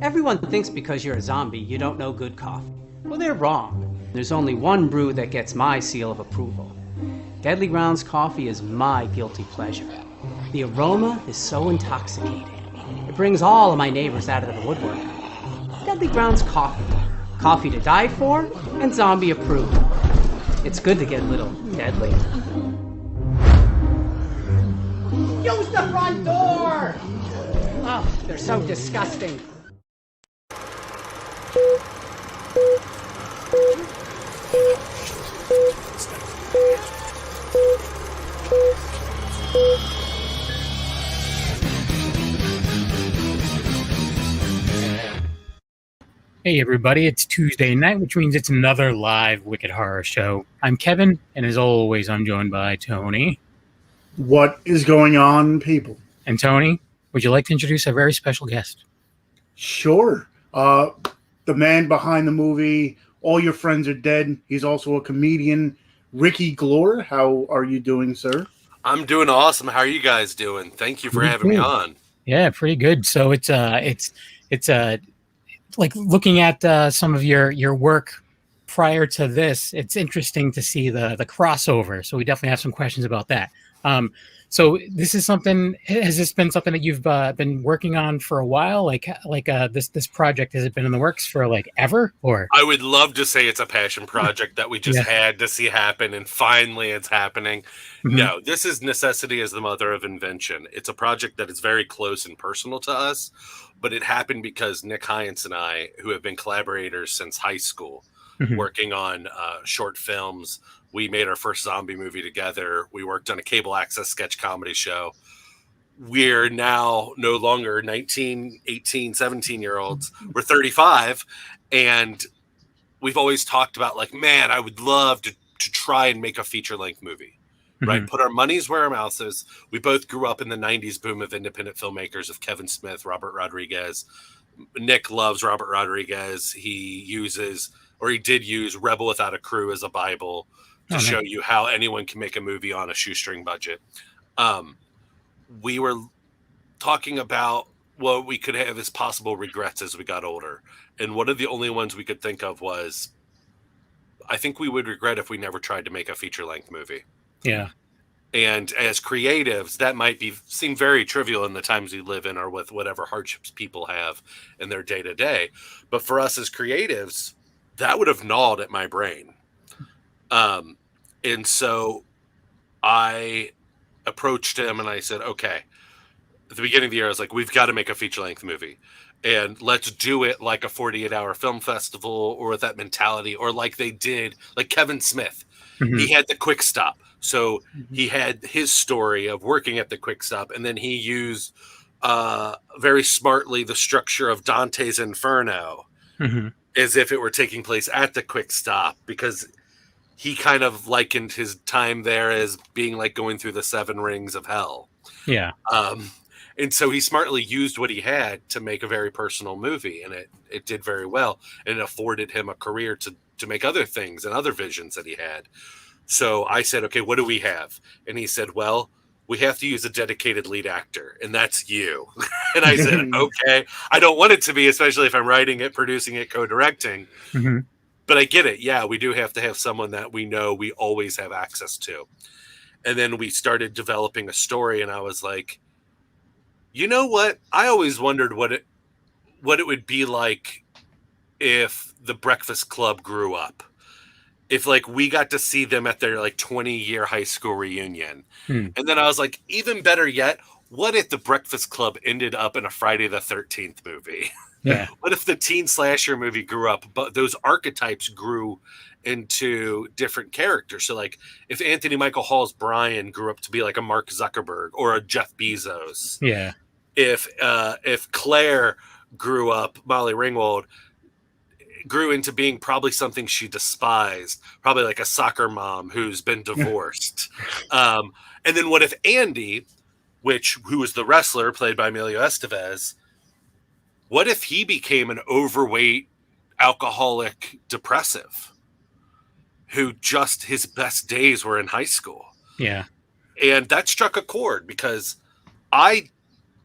Everyone thinks because you're a zombie, you don't know good coffee. Well, they're wrong. There's only one brew that gets my seal of approval. Deadly Grounds coffee is my guilty pleasure. The aroma is so intoxicating. It brings all of my neighbors out of the woodwork. Deadly Grounds coffee. Coffee to die for and zombie approved. It's good to get a little deadly. Use the front door! Oh, they're so disgusting. Hey everybody, it's Tuesday night, which means it's another live Wicked Horror Show. I'm Kevin, and as always, I'm joined by Tony. What is going on, people? And Tony, would you like to introduce our very special guest? Sure. The man behind the movie, All Your Friends Are Dead. He's also a comedian, Ricky Glore. How are you doing, sir? I'm doing awesome. How are you guys doing? Thank you for having me on. Yeah, pretty good. So it's like looking at some of your work prior to this, it's interesting to see the crossover. So we definitely have some questions about that. So this is something. Has this been something that you've been working on for a while? This project, has it been in the works for like ever? Or I would love to say it's a passion project that we just had to see happen, and finally it's happening. Mm-hmm. No, this is necessity as the mother of invention. It's a project that is very close and personal to us, but it happened because Nick Hyance and I, who have been collaborators since high school, working on short films. We made our first zombie movie together. We worked on a cable access sketch comedy show. We're now no longer 19, 18, 17-year-olds. We're 35. And we've always talked about like, man, I would love to try and make a feature-length movie, right? Put our money's where our mouth is. We both grew up in the 90s boom of independent filmmakers of Kevin Smith, Robert Rodriguez. Nick loves Robert Rodriguez. He did use Rebel Without a Crew as a Bible to show you how anyone can make a movie on a shoestring budget. We were talking about what we could have as possible regrets as we got older. And one of the only ones we could think of was, I think we would regret if we never tried to make a feature-length movie. Yeah. And as creatives, that might seem very trivial in the times we live in or with whatever hardships people have in their day-to-day. But for us as creatives, that would have gnawed at my brain. And so I approached him and I said, okay, at the beginning of the year, I was like, we've got to make a feature length movie and let's do it like a 48-hour film festival or with that mentality, or like they did, like Kevin Smith, he had the Quick Stop. So he had his story of working at the Quick Stop, and then he used very smartly the structure of Dante's Inferno as if it were taking place at the Quick Stop, because he kind of likened his time there as being like going through the 7 rings of hell. Yeah. And so he smartly used what he had to make a very personal movie, and it did very well, and it afforded him a career to make other things and other visions that he had. So I said, okay, what do we have? And he said, well, we have to use a dedicated lead actor, and that's you. And I said, okay, I don't want it to be, especially if I'm writing it, producing it, co-directing. But I get it. Yeah, we do have to have someone that we know we always have access to. And then we started developing a story, and I was like, you know what? I always wondered what it would be like if the Breakfast Club grew up. If like we got to see them at their like 20-year high school reunion. And then I was like, even better yet, what if the Breakfast Club ended up in a Friday the 13th movie? Yeah. What if the teen slasher movie grew up, but those archetypes grew into different characters? So like if Anthony Michael Hall's Brian grew up to be like a Mark Zuckerberg or a Jeff Bezos. Yeah. If Claire grew up, Molly Ringwald grew into being probably something she despised, probably like a soccer mom who's been divorced. And then what if Andy, who was the wrestler played by Emilio Estevez, what if he became an overweight, alcoholic, depressive who just his best days were in high school? Yeah. And that struck a chord because I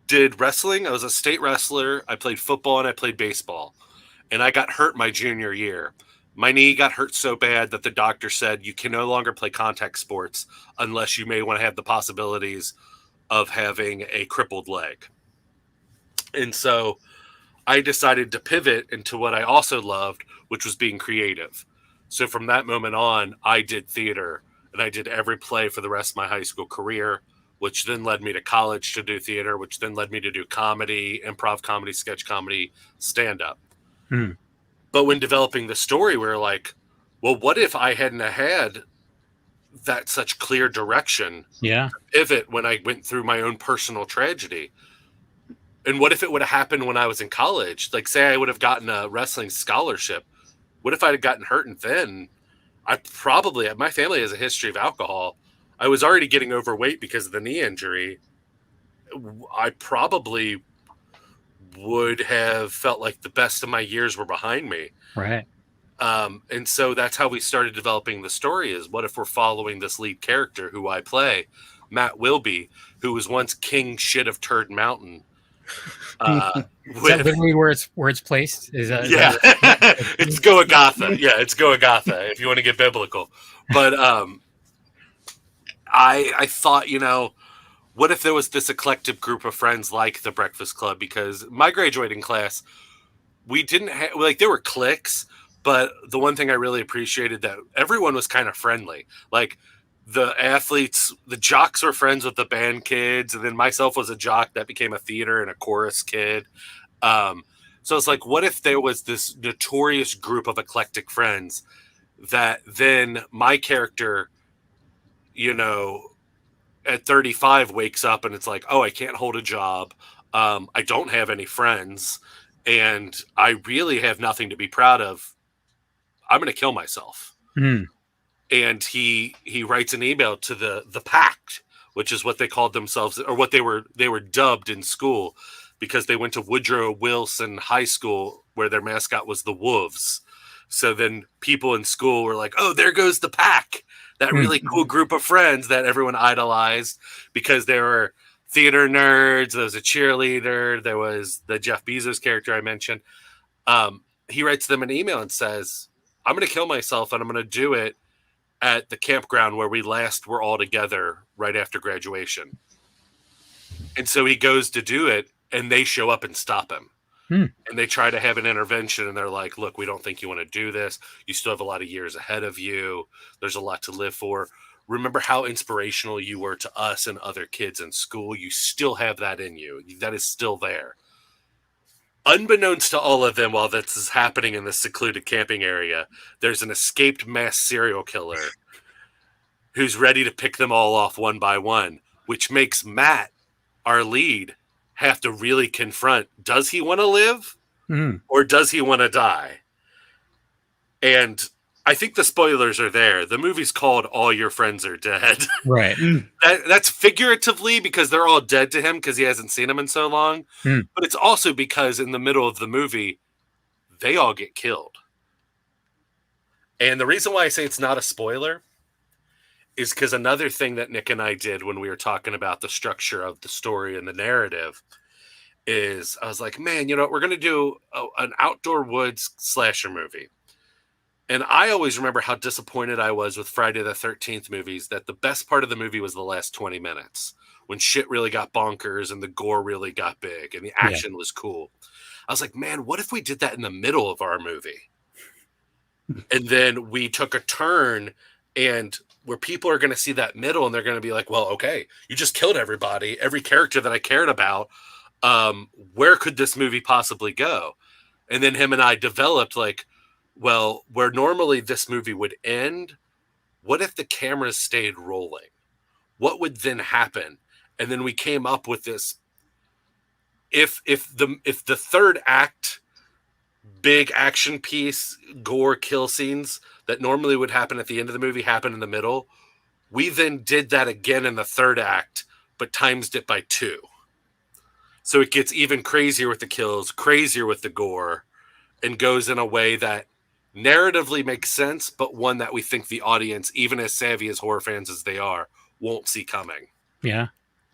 did wrestling. I was a state wrestler. I played football and I played baseball. And I got hurt my junior year. My knee got hurt so bad that the doctor said you can no longer play contact sports unless you may want to have the possibilities of having a crippled leg. And so I decided to pivot into what I also loved, which was being creative. So from that moment on, I did theater, and I did every play for the rest of my high school career, which then led me to college to do theater, which then led me to do comedy, improv comedy, sketch comedy, stand-up. But when developing the story, we were like, well, what if I hadn't had that such clear direction pivot when I went through my own personal tragedy? And what if it would have happened when I was in college? Like, say I would have gotten a wrestling scholarship. What if I had gotten hurt and then my family has a history of alcohol. I was already getting overweight because of the knee injury. I probably would have felt like the best of my years were behind me. Right. And so that's how we started developing the story is what if we're following this lead character who I play, Matt Wilby, who was once king shit of Turd Mountain. Is that literally where it's placed? It's Goagatha. Yeah, it's Goagatha if you want to get biblical. But I thought, what if there was this eclectic group of friends like the Breakfast Club? Because my graduating class, we didn't have, there were cliques, but the one thing I really appreciated that everyone was kind of friendly. Like the athletes, the jocks were friends with the band kids, and then myself was a jock that became a theater and a chorus kid. So it's like, what if there was this notorious group of eclectic friends that then my character, at 35 wakes up and it's like, oh, I can't hold a job. I don't have any friends and I really have nothing to be proud of. I'm going to kill myself. And he writes an email to the Pact, which is what they called themselves, or what they were dubbed in school, because they went to Woodrow Wilson High School where their mascot was the Wolves. So then people in school were like, oh, there goes the Pack, that really cool group of friends that everyone idolized because they were theater nerds. There was a cheerleader. There was the Jeff Bezos character I mentioned. He writes them an email and says, I'm going to kill myself and I'm going to do it at the campground where we last were all together right after graduation. And so he goes to do it and they show up and stop him. And they try to have an intervention and they're like, look, we don't think you want to do this. You still have a lot of years ahead of you. There's a lot to live for. Remember how inspirational you were to us and other kids in school. You still have that in you. That is still there. Unbeknownst to all of them, while this is happening in this secluded camping area, there's an escaped mass serial killer who's ready to pick them all off one by one, which makes Matt, our lead, have to really confront, does he want to live or does he want to die? And I think the spoilers are there. The movie's called All Your Friends Are Dead. Right. That's figuratively because they're all dead to him because he hasn't seen them in so long. But it's also because in the middle of the movie, they all get killed. And the reason why I say it's not a spoiler is because another thing that Nick and I did when we were talking about the structure of the story and the narrative is I was like, man, we're going to do an outdoor woods slasher movie. And I always remember how disappointed I was with Friday the 13th movies, that the best part of the movie was the last 20 minutes when shit really got bonkers and the gore really got big and the action was cool. I was like, man, what if we did that in the middle of our movie? And then we took a turn and where people are going to see that middle and they're going to be like, well, okay, you just killed everybody, every character that I cared about. Where could this movie possibly go? And then him and I developed like, well, where normally this movie would end, what if the cameras stayed rolling? What would then happen? And then we came up with this. If the third act, big action piece, gore, kill scenes that normally would happen at the end of the movie happen in the middle, we then did that again in the third act, but timesed it by 2. So it gets even crazier with the kills, crazier with the gore, and goes in a way that narratively makes sense, but one that we think the audience, even as savvy as horror fans as they are, won't see coming. Yeah.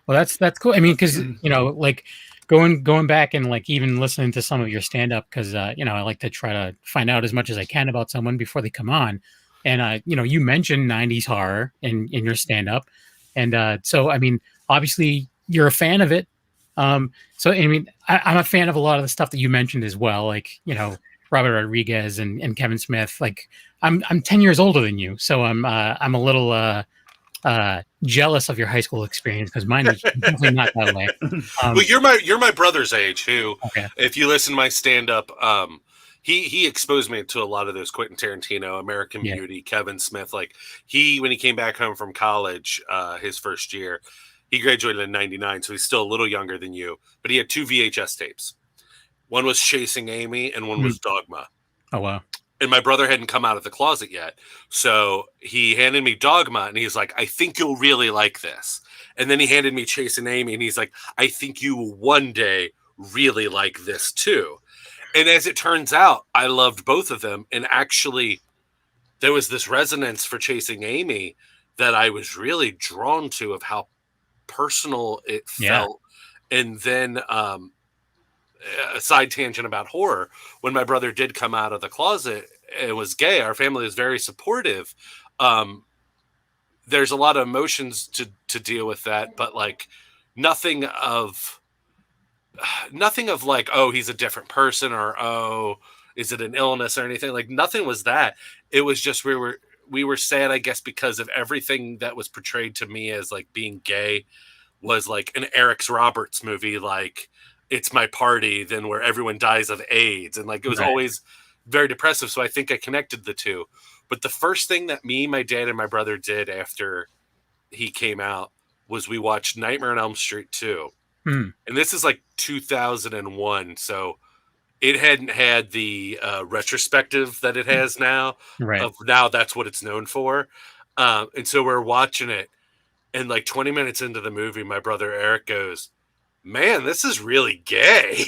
Well, that's cool. I mean, because like going back and like even listening to some of your stand up, because I like to try to find out as much as I can about someone before they come on. And you mentioned '90s horror in your stand up, and so I mean, obviously you're a fan of it. So I mean, I'm a fan of a lot of the stuff that you mentioned as well, like Robert Rodriguez and Kevin Smith. Like I'm 10 years older than you, so I'm a little jealous of your high school experience because mine was definitely not that way. Well, you're my brother's age, who, Okay. if you listen to my stand up, he exposed me to a lot of those Quentin Tarantino, American Beauty, Kevin Smith. Like when he came back home from college, his first year, he graduated in '99, so he's still a little younger than you. But he had 2 VHS tapes. One was Chasing Amy, and one was Dogma. Oh wow. And my brother hadn't come out of the closet yet. So he handed me Dogma, and he's like, I think you'll really like this. And then he handed me Chasing Amy, and he's like, I think you will one day really like this too. And as it turns out, I loved both of them. And actually, there was this resonance for Chasing Amy that I was really drawn to, of how personal it felt. And then a side tangent about horror, when my brother did come out of the closet and was gay, our family was very supportive. There's a lot of emotions to deal with that, but like nothing of like, oh, he's a different person, or oh, is it an illness or anything. Like nothing was that. It was just we were sad, I guess, because of everything that was portrayed to me as like being gay was like an Eric Roberts movie, like It's My Party, then where everyone dies of AIDS. And like, it was always very depressive. So I think I connected the two. But the first thing that me, my dad, and my brother did after he came out was we watched Nightmare on Elm Street 2. And this is like 2001. So it hadn't had the retrospective that it has now. Right. Of now that's what it's known for. And so we're watching it. And like 20 minutes into the movie, my brother Eric goes, man, this is really gay.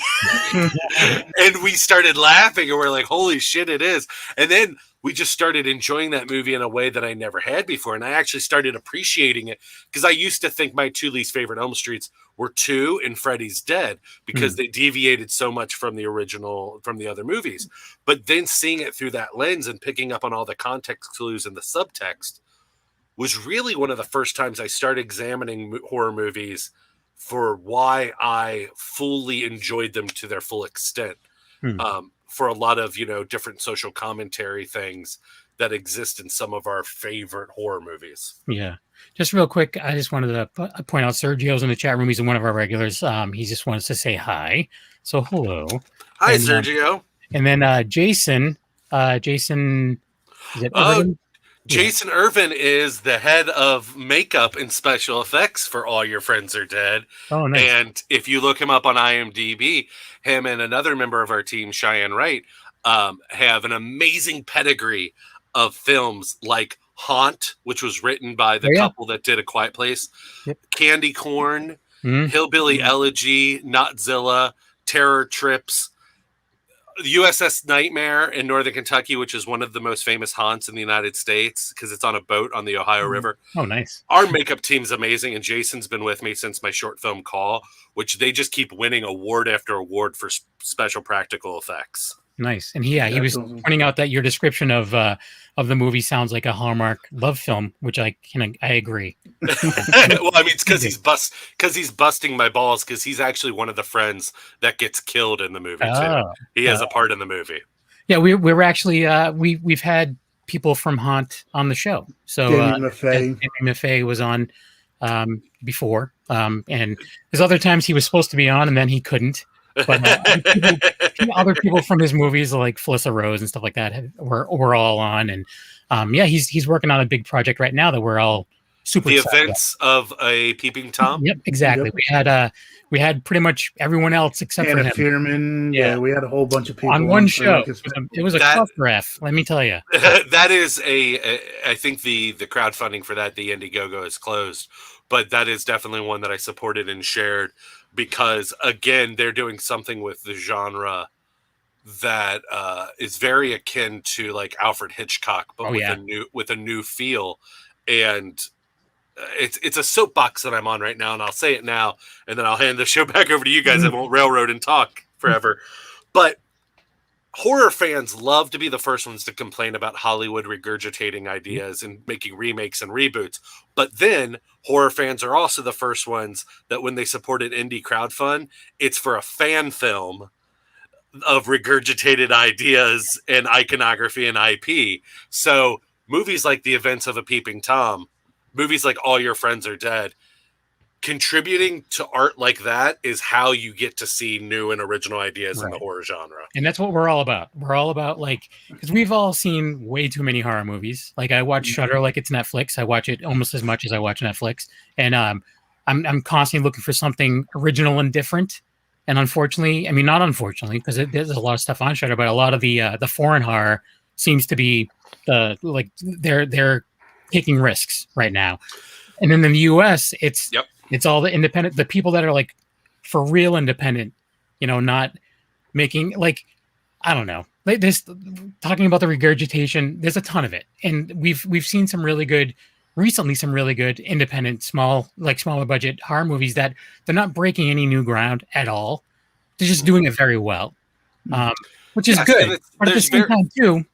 And we started laughing and we're like, holy shit, it is. And then we just started enjoying that movie in a way that I never had before. And I actually started appreciating it, because I used to think my two least favorite Elm Streets were 2 and Freddy's Dead, because they deviated so much from the original, from the other movies. But then seeing it through that lens and picking up on all the context clues and the subtext was really one of the first times I started examining horror movies for why I fully enjoyed them to their full extent. For a lot of, different social commentary things that exist in some of our favorite horror movies. Yeah. Just real quick, I just wanted to point out Sergio's in the chat room. He's one of our regulars. He just wants to say hi. So hello. Hi, Sergio. And then Jason, is it Irvin? Jason Irvin is the head of makeup and special effects for All Your Friends Are Dead. Oh, nice. And if you look him up on IMDb, him and another member of our team, Cheyenne Wright, have an amazing pedigree of films like Haunt, which was written by the couple that did A Quiet Place, Candy Corn, Hillbilly Elegy, Notzilla, Terror Trips, USS Nightmare in Northern Kentucky, which is one of the most famous haunts in the United States because it's on a boat on the Ohio River. Oh, nice. Our makeup team's amazing, and Jason's been with me since my short film Call, which they just keep winning award after award for special practical effects. Nice. And he was pointing out that your description of the movie sounds like a Hallmark love film, which I agree. Well, I mean, it's because he's busting my balls, because he's actually one of the friends that gets killed in the movie too. He has a part in the movie. Yeah, we were actually we've had people from Haunt on the show. So Damien Maffei was on before, and there's other times he was supposed to be on and then he couldn't. But other people from his movies like Felissa Rose and stuff like that were all on, and he's working on a big project right now that we're all super the excited events about. Of a Peeping Tom. Yep, exactly. Yep. We had pretty much everyone else except for him. Fearman. Yeah, we had a whole bunch of people on one show. It was a clusterf, let me tell you. That is I think the crowdfunding for that, the Indiegogo, is closed, but that is definitely one that I supported and shared. Because again, they're doing something with the genre that is very akin to like Alfred Hitchcock, but with a new feel. And it's a soapbox that I'm on right now, and I'll say it now, and then I'll hand the show back over to you guys. I won't railroad and talk forever. But horror fans love to be the first ones to complain about Hollywood regurgitating ideas and making remakes and reboots. But then horror fans are also the first ones that when they support an indie crowdfund, it's for a fan film of regurgitated ideas and iconography and IP. So movies like The Events of a Peeping Tom, movies like All Your Friends Are Dead, contributing to art like that is how you get to see new and original ideas in the horror genre. And that's what we're all about. We're all about, like, because we've all seen way too many horror movies. Like, I watch Shudder like it's Netflix. I watch it almost as much as I watch Netflix. And I'm constantly looking for something original and different. And unfortunately, I mean, not unfortunately, because there's a lot of stuff on Shudder, but a lot of the foreign horror seems to be they're taking risks right now. And then in the US, it's all the independent, the people that are like for real independent, not making, like, I don't know. Like this, talking about the regurgitation, there's a ton of it. And we've seen some really good independent, smaller budget horror movies that they're not breaking any new ground at all. They're just doing it very well, which is good. But at the same time, too,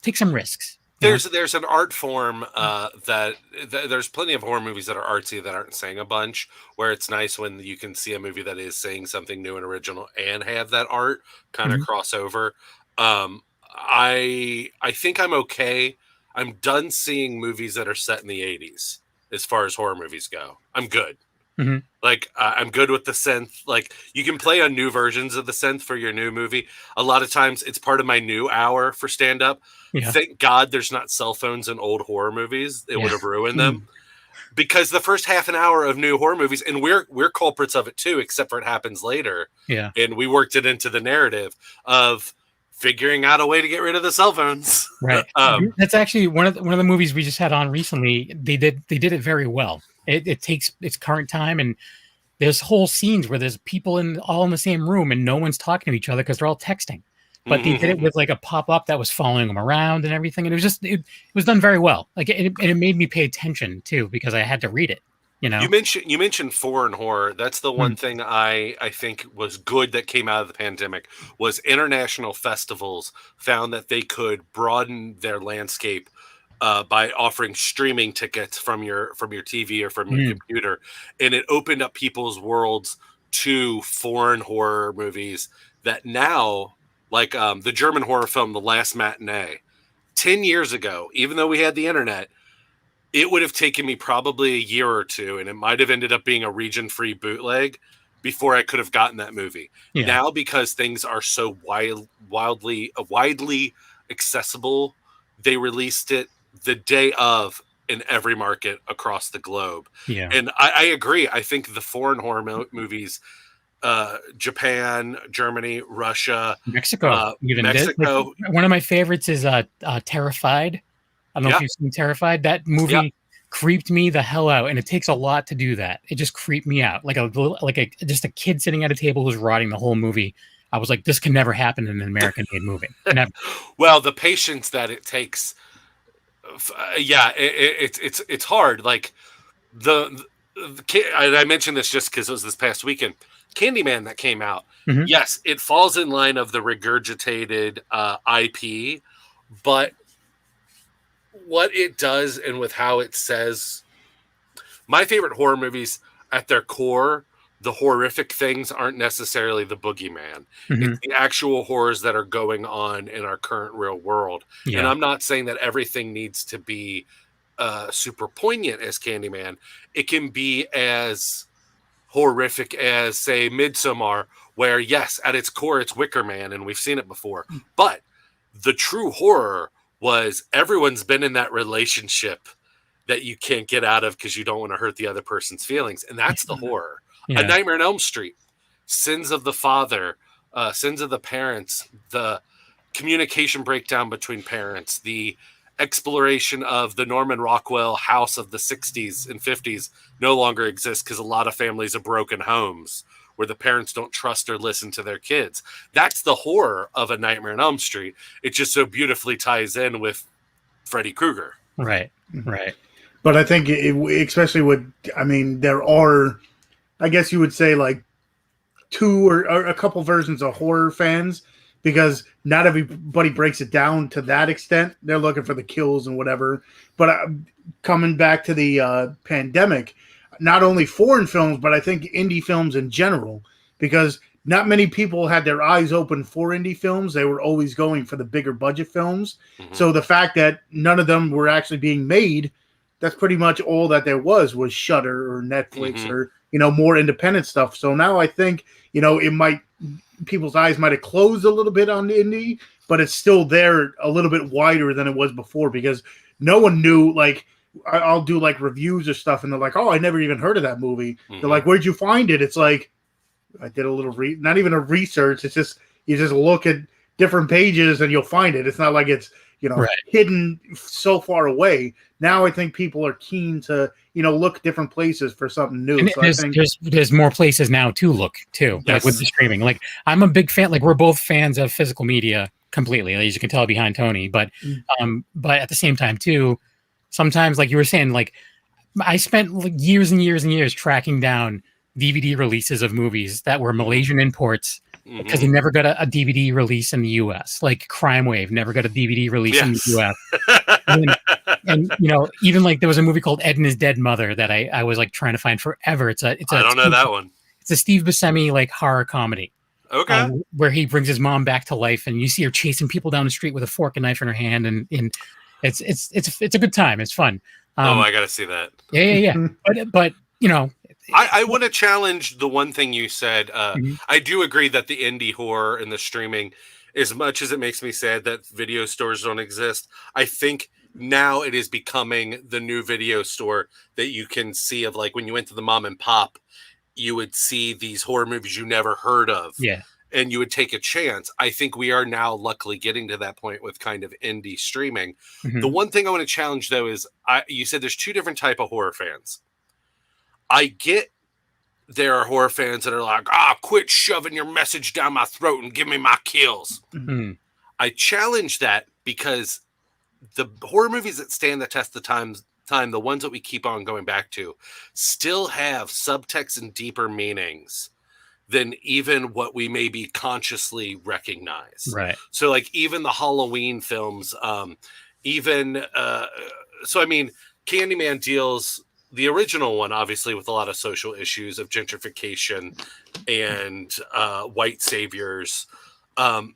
take some risks. There's an art form that there's plenty of horror movies that are artsy that aren't saying a bunch, where it's nice when you can see a movie that is saying something new and original and have that art kind of cross over. I think I'm okay. I'm done seeing movies that are set in the 80s as far as horror movies go. I'm good. Like, I'm good with the synth. Like, you can play on new versions of the synth for your new movie. A lot of times it's part of my new hour for stand-up. Thank God there's not cell phones in old horror movies. It would have ruined them. Because the first half an hour of new horror movies, and we're culprits of it too, except for it happens later. And we worked it into the narrative of figuring out a way to get rid of the cell phones. Right. That's actually one of the movies we just had on recently. They did it very well. It takes its current time, and there's whole scenes where there's people all in the same room and no one's talking to each other because they're all texting. But they did it with like a pop-up that was following them around and everything. And it was just, it was done very well. Like it made me pay attention too, because I had to read it. You mentioned foreign horror. That's the one thing I think was good that came out of the pandemic, was international festivals found that they could broaden their landscape by offering streaming tickets from your TV or from your computer, and it opened up people's worlds to foreign horror movies that now, like the German horror film The Last Matinee, 10 years ago, even though we had the internet, it would have taken me probably a year or two, and it might have ended up being a region-free bootleg before I could have gotten that movie. Now, because things are so widely accessible, they released it the day of in every market across the globe. And I agree. I think the foreign horror movies, Japan, Germany, Russia, Mexico, Mexico. Like, one of my favorites is Terrified. I don't know if you've seen Terrified. That movie creeped me the hell out, and it takes a lot to do that. It just creeped me out, just a kid sitting at a table who's rotting the whole movie. I was like, this can never happen in an American-made movie. Never. Well, the patience that it takes, it's hard. Like I mentioned this just because it was this past weekend. Candyman that came out. Yes, it falls in line of the regurgitated IP, but what it does and with how it says, my favorite horror movies at their core, the horrific things aren't necessarily the boogeyman. It's the actual horrors that are going on in our current real world. And I'm not saying that everything needs to be super poignant as Candyman. It can be as horrific as, say, Midsommar, where, yes, at its core, it's Wicker Man, and we've seen it before. But the true horror was everyone's been in that relationship that you can't get out of because you don't want to hurt the other person's feelings. And that's the horror. A Nightmare on Elm Street, sins of the father, sins of the parents, the communication breakdown between parents, the exploration of the Norman Rockwell house of the 60s and 50s no longer exists because a lot of families are broken homes where the parents don't trust or listen to their kids. That's the horror of A Nightmare on Elm Street. It just so beautifully ties in with Freddy Krueger. Right. But I think especially with, I mean, there are, I guess you would say like two or a couple versions of horror fans, because not everybody breaks it down to that extent. They're looking for the kills and whatever. But coming back to the pandemic, not only foreign films, but I think indie films in general, because not many people had their eyes open for indie films. They were always going for the bigger budget films. Mm-hmm. So the fact that none of them were actually being made, that's pretty much all that there was Shudder or Netflix mm-hmm. or, more independent stuff. So now I think, it might, people's eyes might have closed a little bit on the indie, but it's still there a little bit wider than it was before, because no one knew, like, I'll do like reviews or stuff and they're like, oh, I never even heard of that movie. Mm-hmm. They're like, where'd you find it? It's like, I did a little not even a research. It's just, you just look at different pages and you'll find it. It's not like it's, right. hidden so far away. Now I think people are keen to, look different places for something new. And So there's more places now to look too, yes. Like with the streaming. Like I'm a big fan. Like we're both fans of physical media completely, as you can tell behind Tony. But at the same time too, sometimes like you were saying, like I spent like years and years and years tracking down DVD releases of movies that were Malaysian imports. Because he never got a DVD release in the U.S. Like Crime Wave never got a DVD release in the U.S. and even like there was a movie called Ed and His Dead Mother that I was like trying to find forever. I don't know that one. It's a Steve Buscemi like horror comedy. Okay. Where he brings his mom back to life, and you see her chasing people down the street with a fork and knife in her hand, and it's a good time. It's fun. I gotta see that. Yeah. but I want to challenge the one thing you said. I do agree that the indie horror and the streaming, as much as it makes me sad that video stores don't exist, I think now it is becoming the new video store that you can see of, like when you went to the mom and pop, you would see these horror movies you never heard of. Yeah. And you would take a chance. I think we are now luckily getting to that point with kind of indie streaming. Mm-hmm. The one thing I want to challenge though is you said there's two different type of horror fans. I get there are horror fans that are like, quit shoving your message down my throat and give me my kills. Mm-hmm. I challenge that because the horror movies that stand the test of time, the ones that we keep on going back to, still have subtext and deeper meanings than even what we maybe consciously recognize. Right. So like even the Halloween films, so I mean, Candyman deals... The original one, obviously, with a lot of social issues of gentrification and white saviors. I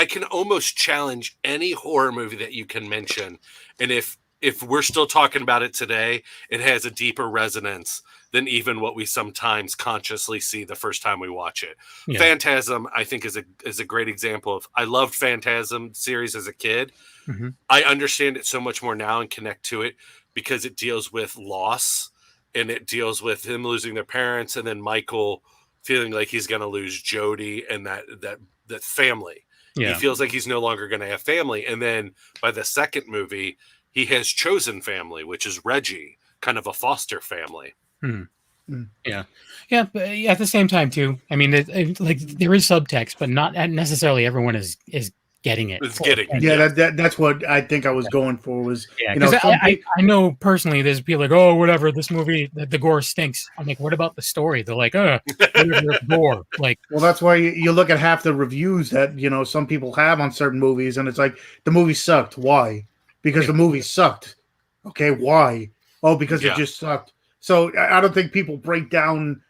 can almost challenge any horror movie that you can mention. And if we're still talking about it today, it has a deeper resonance than even what we sometimes consciously see the first time we watch it. Yeah. Phantasm, I think, is a great example of... I loved Phantasm series as a kid. Mm-hmm. I understand it so much more now and connect to it, because it deals with loss and it deals with him losing their parents and then Michael feeling like he's going to lose Jody and that family. Yeah. He feels like he's no longer going to have family. And then by the second movie, he has chosen family, which is Reggie, kind of a foster family. Yeah. Yeah. But at the same time too, I mean, like there is subtext, but not necessarily everyone is getting it. Yeah, that's what I think I was going for was, I know personally there's people like, oh, whatever, this movie, the gore stinks. I'm like, what about the story? They're like, gore. Like, well, that's why you look at half the reviews that, some people have on certain movies and it's like, the movie sucked. Why? Because the movie sucked. Okay, why? Oh, because it just sucked. So I don't think people break down,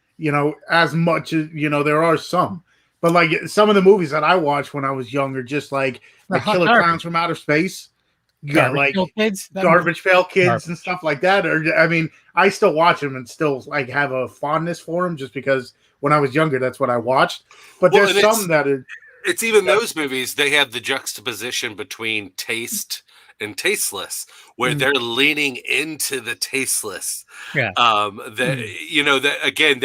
as much as, there are some. But like some of the movies that I watched when I was younger, just like the Killer Clowns from Outer Space, you got like Garbage Pail Kids and stuff like that. Or I mean, I still watch them and still like have a fondness for them, just because when I was younger, that's what I watched. But there's some that are... It's even those movies, they have the juxtaposition between taste and tasteless, where they're leaning into the tasteless. Yeah. That again,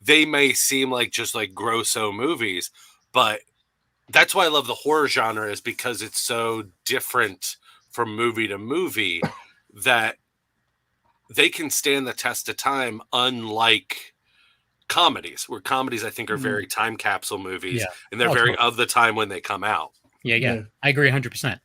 they may seem like just like grosso movies, but that's why I love the horror genre, is because it's so different from movie to movie that they can stand the test of time, unlike comedies, where comedies I think are very time capsule movies, and they're very of the time when they come out. Yeah. I agree 100%.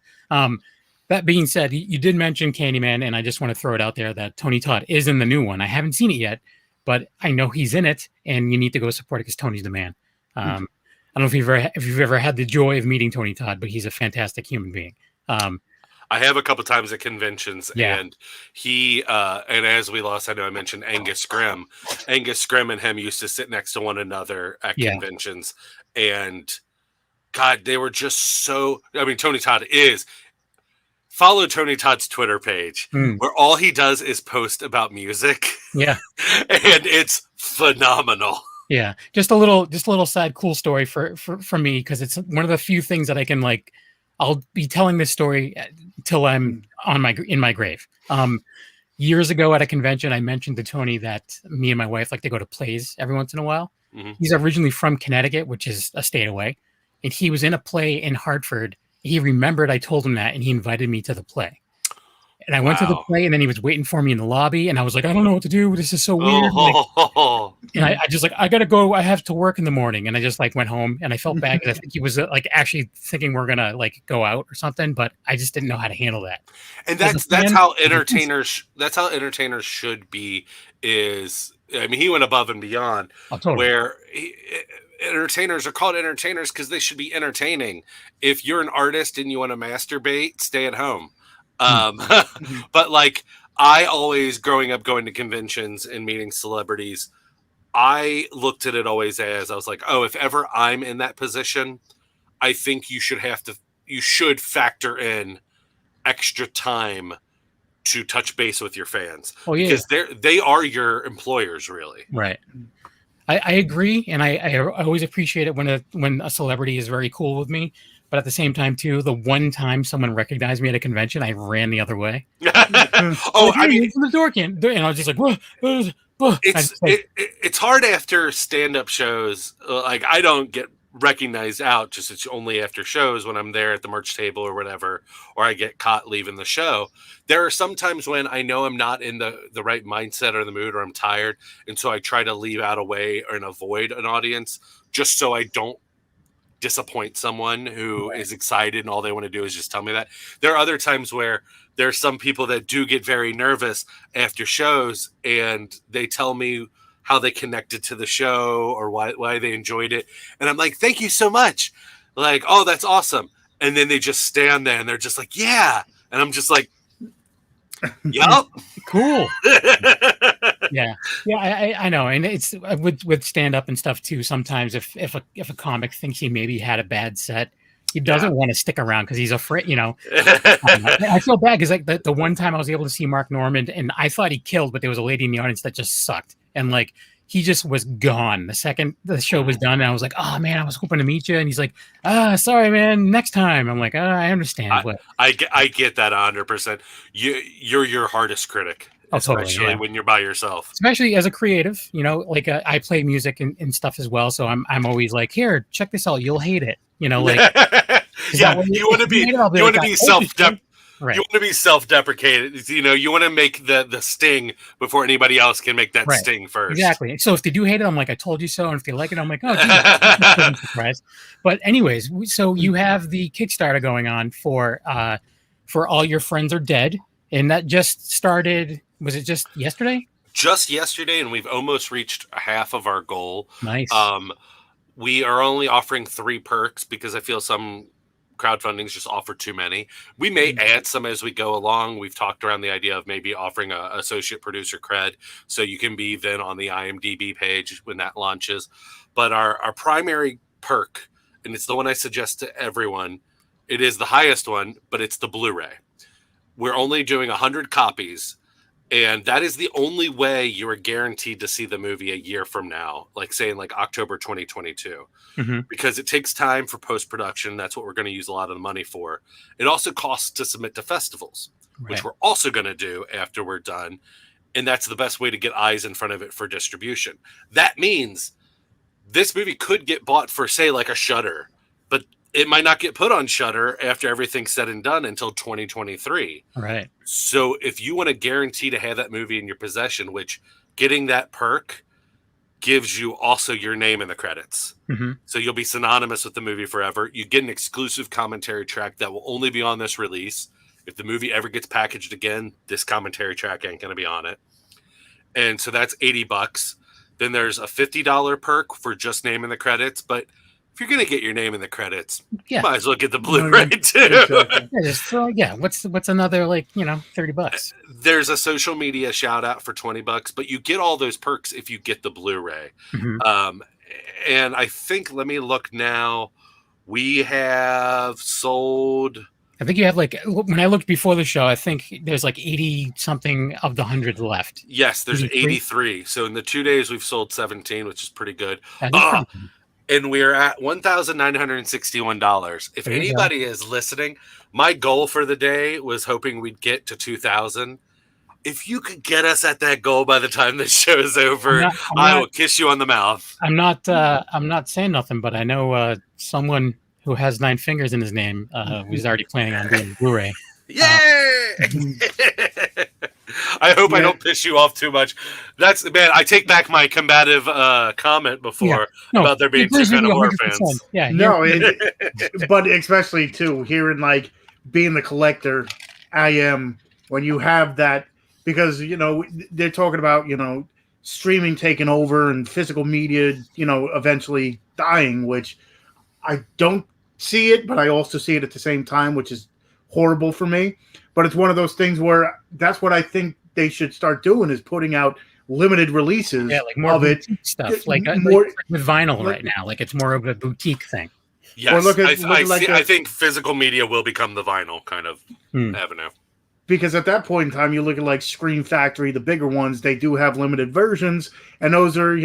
That being said, you did mention Candyman, and I just want to throw it out there that Tony Todd is in the new one. I haven't seen it yet, but I know he's in it, and you need to go support it because Tony's the man. I don't know if you've ever had the joy of meeting Tony Todd, but he's a fantastic human being. I have a couple times at conventions, Yeah. and he and as we lost, I know I mentioned Angus Scrimm. Angus Scrimm and him used to sit next to one another at Yeah. conventions, and God, they were just so. I mean, Tony Todd is. Follow Tony Todd's Twitter page, where all he does is post about music. Yeah. And it's phenomenal. Yeah, just a little side cool story for me, because it's one of the few things that I can like. I'll be telling this story till I'm in my grave. Years ago at a convention, I mentioned to Tony that me and my wife like to go to plays every once in a while. Mm-hmm. He's originally from Connecticut, which is a state away, and he was in a play in Hartford. He remembered I told him that, and he invited me to the play. And I went to the play, and then he was waiting for me in the lobby, and I was like, I don't know what to do. This is so weird. And I just like, I gotta go. I have to work in the morning, and I just like went home, and I felt bad because I think he was like actually thinking we're gonna like go out or something, but I just didn't know how to handle that. And that's how entertainers should be. Is I mean, he went above and beyond. Oh, totally. Where entertainers are called entertainers because they should be entertaining. If you're an artist and you want to masturbate, stay at home. But like I always growing up going to conventions and meeting celebrities, I looked at it always as I was like, oh, if ever I'm in that position, I think you should factor in extra time to touch base with your fans. Oh, yeah. Because they are your employers, really. Right. I agree, and I always appreciate it when a celebrity is very cool with me. But at the same time, too, the one time someone recognized me at a convention, I ran the other way. I mean, the door can't. And I was just like, whoa. It's hard after stand-up shows. Like I don't get recognized out. Just it's only after shows when I'm there at the merch table or whatever, or I get caught leaving the show. There are some times when I know I'm not in the right mindset or the mood, or I'm tired, and so I try to leave out a way and avoid an audience just so I don't disappoint someone who is excited and all they want to do is just tell me that. There are other times where there are some people that do get very nervous after shows and they tell me how they connected to the show or why they enjoyed it. And I'm like, thank you so much. Like, oh, that's awesome. And then they just stand there and they're just like, yeah. And I'm just like, yup. Cool. Yeah, I know, and it's with stand up and stuff too. Sometimes if a comic thinks he maybe had a bad set, he doesn't want to stick around because he's afraid. You know, I feel bad because like the one time I was able to see Mark Normand and I thought he killed, but there was a lady in the audience that just sucked, and like he just was gone the second the show was done. And I was like, oh man, I was hoping to meet you, and he's like, sorry man, next time. I'm like, I understand, but I get that 100%. You're your hardest critic. Especially when you're by yourself. Especially as a creative, you know, like I play music and stuff as well. So I'm always like, here, check this out. You'll hate it. You know, like yeah, you want to be self-deprecated. You know, you want to make the sting before anybody else can make that sting first. Exactly. So if they do hate it, I'm like, I told you so. And if they like it, I'm like, oh, geez, surprise. But anyways, so you have the Kickstarter going on for All Your Friends Are Dead, and that just started. Was it just yesterday? Just yesterday, and we've almost reached half of our goal. Nice. We are only offering 3 perks because I feel some crowdfundings just offer too many. We may add some as we go along. We've talked around the idea of maybe offering a associate producer cred, so you can be then on the IMDb page when that launches. But our primary perk, and it's the one I suggest to everyone, it is the highest one, but it's the Blu-ray. We're only doing 100 copies. And that is the only way you are guaranteed to see the movie a year from now, like saying like October 2022, because it takes time for post-production. That's what we're going to use a lot of the money for. It also costs to submit to festivals, which we're also going to do after we're done. And that's the best way to get eyes in front of it for distribution. That means this movie could get bought for, say, like a Shudder, but it might not get put on Shudder after everything's said and done until 2023. Right. So if you want to guarantee to have that movie in your possession, which getting that perk gives you also your name in the credits. So you'll be synonymous with the movie forever. You get an exclusive commentary track that will only be on this release. If the movie ever gets packaged again, this commentary track ain't going to be on it. And so that's $80. Then there's a $50 perk for just naming the credits. But if you're going to get your name in the credits, you might as well get the Blu-ray too. What's another, like, $30? There's a social media shout out for $20, but you get all those perks if you get the Blu-ray. And I think, let me look now, we have sold... I think you have, like, when I looked before the show, I think there's like 80 something of the 100 left. Yes, there's 83. So in the 2 days, we've sold 17, which is pretty good. And we're at $1,961. If anybody is listening, my goal for the day was hoping we'd get to 2,000. If you could get us at that goal by the time the show's over, I will kiss you on the mouth. I'm not saying nothing, but I know someone who has 9 fingers in his name who's already planning on doing Blu-ray. Yay! I hope I don't piss you off too much. I take back my combative comment before about there being two kind of horror fans. Yeah, but especially too here in, like, being the collector I am, when you have that, because they're talking about streaming taking over and physical media eventually dying, which I don't see it, but I also see it at the same time, which is horrible for me. But it's one of those things where that's what I think they should start doing, is putting out limited releases like more of it stuff, like with vinyl right now. Like, it's more of a boutique thing. Yes, I think physical media will become the vinyl kind of avenue. Because at that point in time, you look at like Scream Factory, the bigger ones, they do have limited versions, and those are,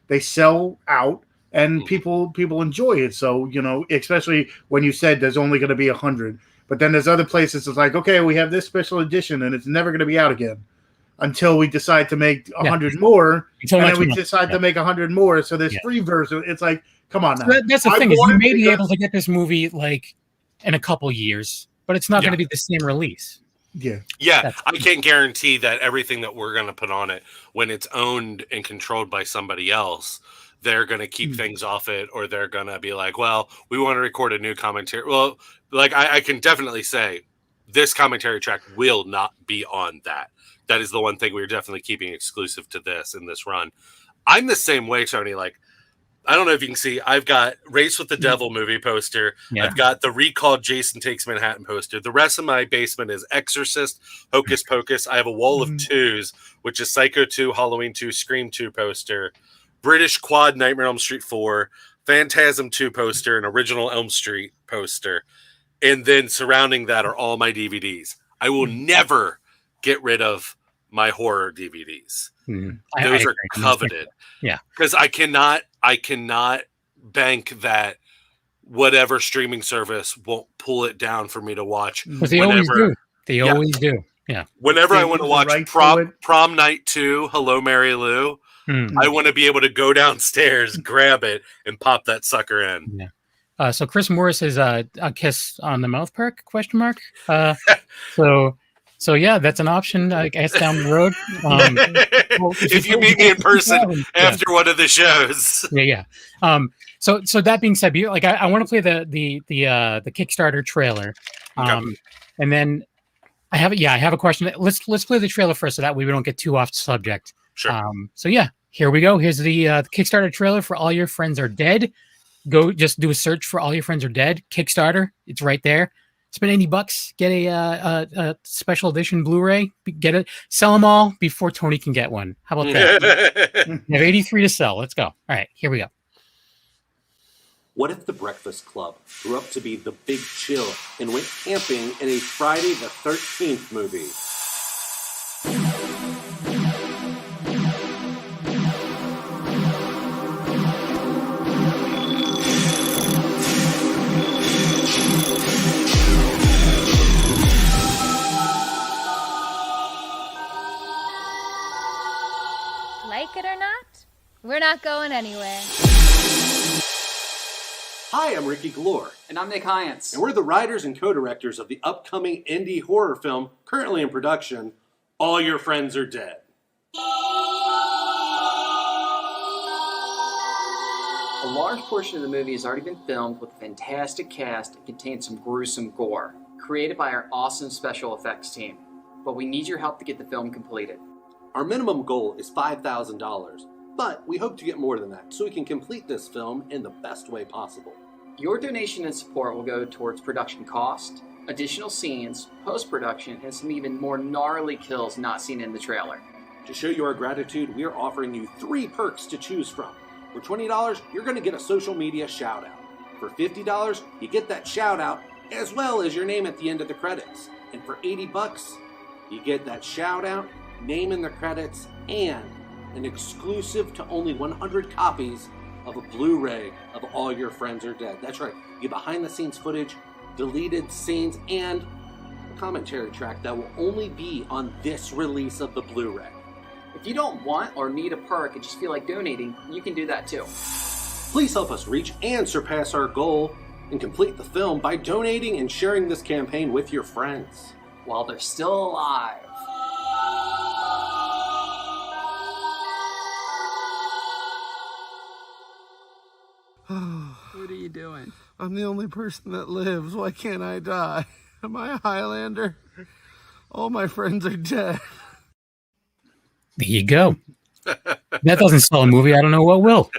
they sell out. And people enjoy it. So, especially when you said there's only going to be 100. But then there's other places that's like, okay, we have this special edition and it's never going to be out again until we decide to make 100 more. And then we decide to make 100 more. So there's 3 versions. It's like, come on now. So that's the thing, is you may be able to get this movie like in a couple years, but it's not going to be the same release. Yeah. I can't guarantee that everything that we're going to put on it, when it's owned and controlled by somebody else, they're going to keep things off it, or they're going to be like, well, we want to record a new commentary. Well, like, I can definitely say this commentary track will not be on that. That is the one thing we're definitely keeping exclusive to this in this run. I'm the same way, Tony. Like, I don't know if you can see, I've got Race with the Devil movie poster. Yeah. I've got the Recalled Jason Takes Manhattan poster. The rest of my basement is Exorcist, Hocus Pocus. I have a wall of 2s, which is Psycho 2, Halloween 2, Scream 2 poster, British Quad, Nightmare on Elm Street 4, Phantasm 2 poster, an original Elm Street poster. And then surrounding that are all my DVDs. I will never get rid of my horror DVDs. Those are coveted. Yeah. Because I cannot bank that whatever streaming service won't pull it down for me to watch. But they always do. They always do. Yeah. Whenever I want to watch Prom Night 2, Hello, Mary Lou, I want to be able to go downstairs, grab it, and pop that sucker in. Yeah. So Chris Morris is a kiss on the mouth perk ? So yeah, that's an option, I guess, down the road. If you meet me in person after one of the shows. Yeah. So that being said, like, I want to play the Kickstarter trailer, and then I have a question. Let's play the trailer first, so that way we don't get too off subject. Sure. So yeah, here we go. Here's the Kickstarter trailer for All Your Friends Are Dead. Go just do a search for All Your Friends Are Dead Kickstarter. It's right there. Spend $80, get a special edition Blu-ray, get it, sell them all before Tony can get one. How about that? We have 83 to sell. Let's go. All right, here we go. What if The Breakfast Club grew up to be The Big Chill and went camping in a Friday the 13th movie? Like it or not, we're not going anywhere. Hi, I'm Ricky Glore. And I'm Nick Hyance. And we're the writers and co-directors of the upcoming indie horror film currently in production, All Your Friends Are Dead. A large portion of the movie has already been filmed with a fantastic cast and contains some gruesome gore. created by our awesome special effects team. But we need your help to get the film completed. Our minimum goal is $5,000, but we hope to get more than that so we can complete this film in the best way possible. Your donation and support will go towards production cost, additional scenes, post-production, and some even more gnarly kills not seen in the trailer. To show you our gratitude, we are offering you 3 perks to choose from. For $20, you're going to get a social media shout-out. For $50, you get that shout-out as well as your name at the end of the credits. And for $80, you get that shout-out, name in the credits, and an exclusive to only 100 copies of a Blu-ray of All Your Friends Are Dead. That's right, you get behind-the-scenes footage, deleted scenes, and a commentary track that will only be on this release of the Blu-ray. If you don't want or need a perk and just feel like donating, you can do that too. Please help us reach and surpass our goal and complete the film by donating and sharing this campaign with your friends. While they're still alive. What are you doing? I'm the only person that lives. Why can't I die? Am I a Highlander? All my friends are dead. There you go. That doesn't sell a movie. I don't know what will.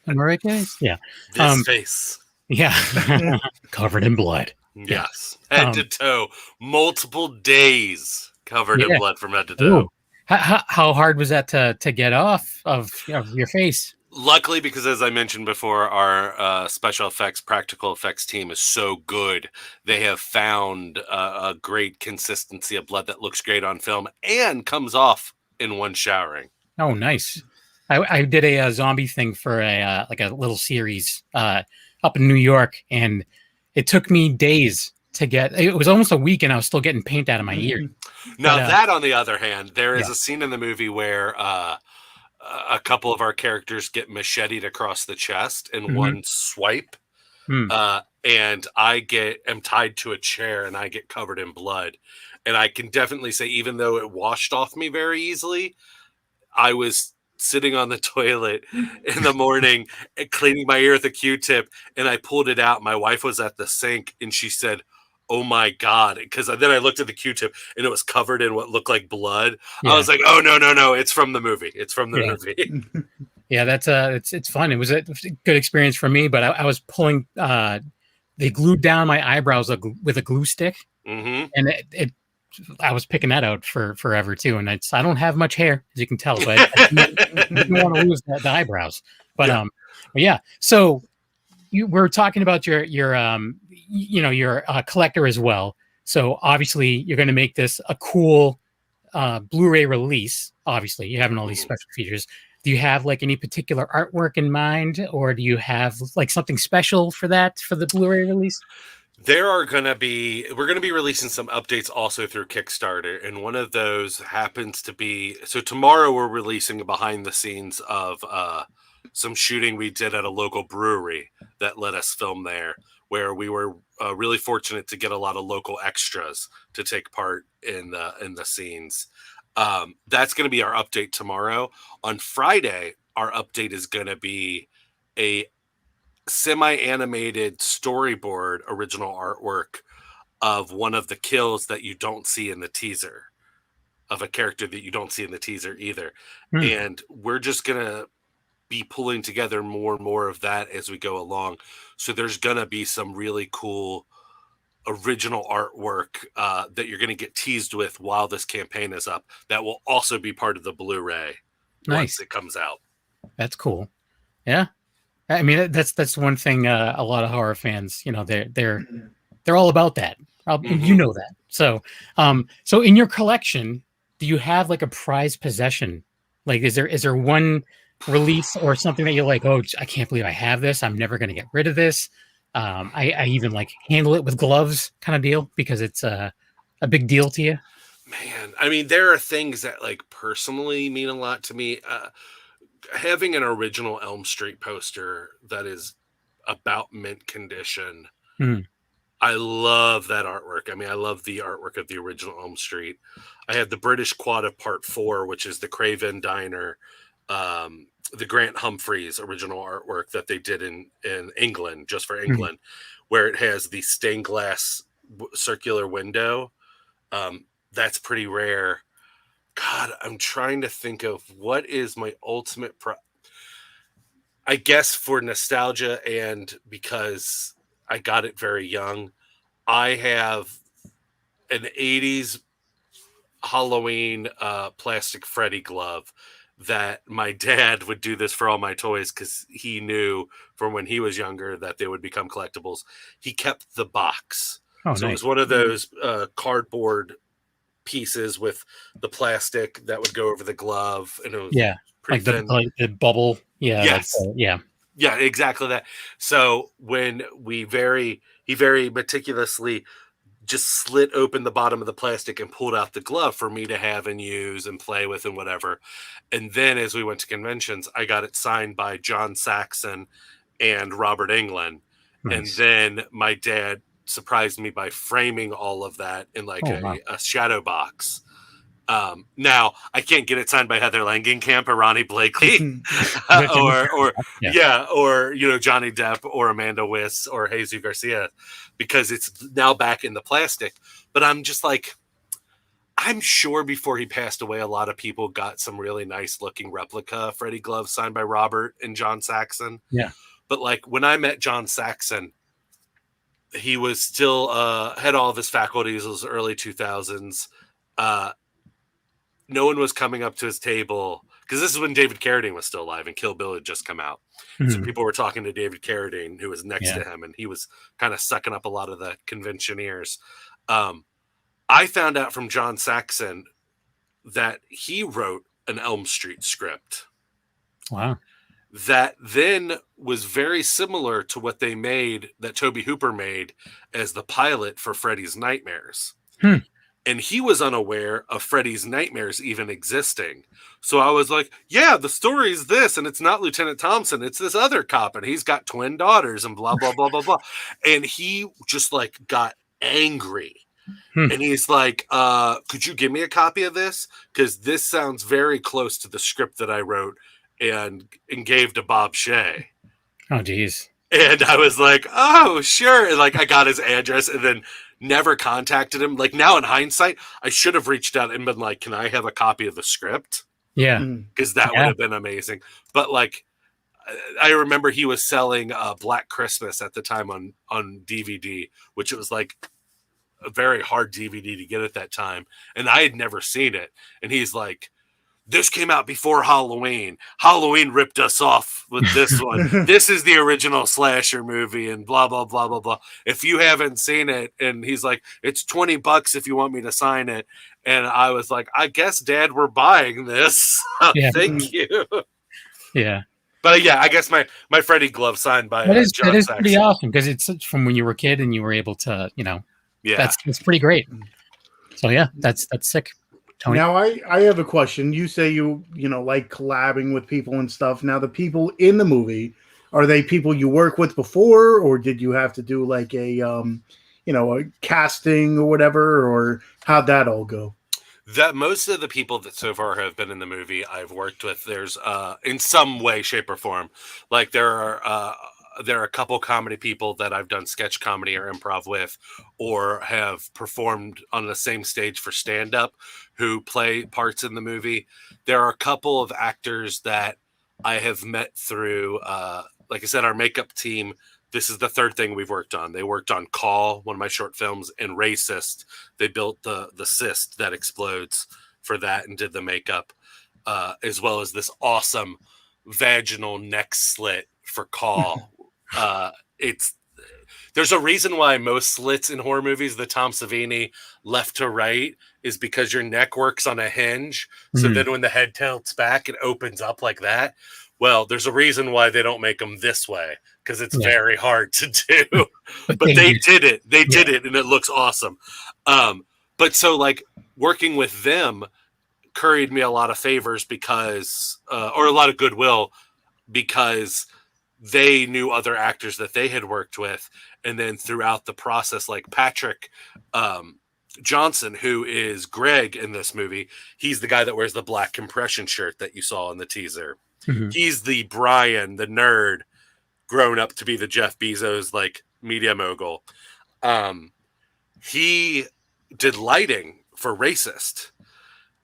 Am I right, guys? Yeah. This face. Yeah. Covered in blood. Yes. Head to toe. Multiple days covered in blood from head to toe. Ooh. How hard was that to get off of your face? Luckily, because as I mentioned before, our special effects, practical effects team is so good. They have found a great consistency of blood that looks great on film and comes off in one showering. Oh, nice. I did a zombie thing for a little series up in New York, and it took me days to get. It was almost a week, and I was still getting paint out of my ear. Now, that on the other hand, there is a scene in the movie where a couple of our characters get macheted across the chest in one swipe, and I am tied to a chair, and I get covered in blood. And I can definitely say, even though it washed off me very easily, I was sitting on the toilet in the morning and cleaning my ear with a Q-tip, and I pulled it out. My wife was at the sink, and she said, "Oh my God," because then I looked at the Q-tip, and it was covered in what looked like blood. Yeah. I was like, "Oh, no, it's from the movie. It's from the movie." Yeah, that's it's fun. It was a good experience for me, but I was pulling, they glued down my eyebrows with a glue stick, and I was picking that out for forever too. And I don't have much hair, as you can tell, so I didn't want to lose the eyebrows. But yeah. So we're talking about you're a collector as well. So obviously you're going to make this a cool Blu-ray release. Obviously, you're having all these special features. Do you have like any particular artwork in mind, or do you have like something special for the Blu-ray release? We're going to be releasing some updates also through Kickstarter, and one of those happens to be, so tomorrow we're releasing a behind the scenes of some shooting we did at a local brewery that let us film there, where we were really fortunate to get a lot of local extras to take part in the scenes. That's going to be our update tomorrow. On Friday, our update is going to be a semi-animated storyboard original artwork of one of the kills that you don't see in the teaser, of a character that you don't see in the teaser either. And we're just going to be pulling together more and more of that as we go along. So there's going to be some really cool original artwork that you're going to get teased with while this campaign is up. That will also be part of the Blu-ray once it comes out. That's cool. Yeah. I mean, that's one thing a lot of horror fans, they're all about that. You know that. So, so in your collection, do you have like a prized possession? Like, is there one release or something that you're like, oh, I can't believe I have this. I'm never going to get rid of this. I even like handle it with gloves kind of deal because it's a big deal to you. Man, I mean, there are things that like personally mean a lot to me. Having an original Elm Street poster that is about mint condition. I love that artwork. I mean, I love the artwork of the original Elm Street. I had the British Quad of Part 4, which is the Craven Diner, the Grant Humphreys original artwork that they did in England, just for England, where it has the stained glass circular window. That's pretty rare. God, I'm trying to think of what is my ultimate I guess for nostalgia and because I got it very young, I have an 80s Halloween plastic Freddy glove that my dad would do this for all my toys because he knew from when he was younger that they would become collectibles. He kept the box. Oh, So it nice. was one of those cardboard pieces with the plastic that would go over the glove, and it was pretty thin. Like the bubble. Yeah. Yes. Yeah. Yeah, exactly that. So when he very meticulously just slit open the bottom of the plastic and pulled out the glove for me to have and use and play with and whatever. And then as we went to conventions, I got it signed by John Saxon and Robert Englund. Nice. And then my dad surprised me by framing all of that in like a shadow box. Now I can't get it signed by Heather Langenkamp or Ronnie Blakely, or Johnny Depp or Amanda Wyss or Jesus Garcia, because it's now back in the plastic. But I'm just like, I'm sure before he passed away, a lot of people got some really nice looking replica Freddy gloves signed by Robert and John Saxon. Yeah. But like when I met John Saxon, he was still had all of his faculties. It was early 2000s. No one was coming up to his table because this is when David Carradine was still alive and Kill Bill had just come out. Mm-hmm. So people were talking to David Carradine, who was next to him, and he was kind of sucking up a lot of the conventioneers. I found out from John Saxon that he wrote an Elm Street script. Wow. That then was very similar to what they made, that Tobe Hooper made as the pilot for Freddy's Nightmares. And he was unaware of Freddy's Nightmares even existing. So I was like, yeah, the story's this, and it's not Lieutenant Thompson, it's this other cop, and he's got twin daughters, and blah, blah, blah, blah, blah. And he just like got angry. And he's like, could you give me a copy of this? Because this sounds very close to the script that I wrote and gave to Bob Shea. Oh, geez. And I was like, oh, sure. And like, I got his address and then never contacted him. Like now in hindsight, I should have reached out and been like, can I have a copy of the script? Yeah. Because that would have been amazing. But like, I remember he was selling Black Christmas at the time on DVD, which it was like a very hard DVD to get at that time. And I had never seen it. And he's like, this came out before Halloween. Halloween ripped us off with this one. This is the original slasher movie and blah, blah, blah, blah, blah. If you haven't seen it, and he's like, it's $20 if you want me to sign it. And I was like, I guess, Dad, we're buying this. Thank you. Yeah. But yeah, I guess my Freddy glove signed by John Saxon. That is pretty awesome because it's from when you were a kid and you were able to, that's pretty great. So yeah, that's sick. Tony? Now I have a question. You say you like collabing with people and stuff. Now the people in the movie, are they people you work with before, or did you have to do like a a casting or whatever, or how'd that all go? That most of the people that so far have been in the movie I've worked with, there's in some way, shape, or form. Like there are a couple comedy people that I've done sketch comedy or improv with, or have performed on the same stage for stand-up who play parts in the movie. There are a couple of actors that I have met through, like I said, our makeup team. This is the third thing we've worked on. They worked on Call, one of my short films, and Racist. They built the cyst that explodes for that and did the makeup, as well as this awesome vaginal neck slit for Call. There's a reason why most slits in horror movies, the Tom Savini left to right, is because your neck works on a hinge. So then when the head tilts back, it opens up like that. Well, there's a reason why they don't make them this way, because it's very hard to do. But they did it. They did it, and it looks awesome. But so like working with them curried me a lot of favors because, or a lot of goodwill, because they knew other actors that they had worked with. And then throughout the process, like Patrick Johnson, who is Greg in this movie, he's the guy that wears the black compression shirt that you saw in the teaser. He's the Brian, the nerd, grown up to be the Jeff Bezos, like media mogul. he did lighting for Racist,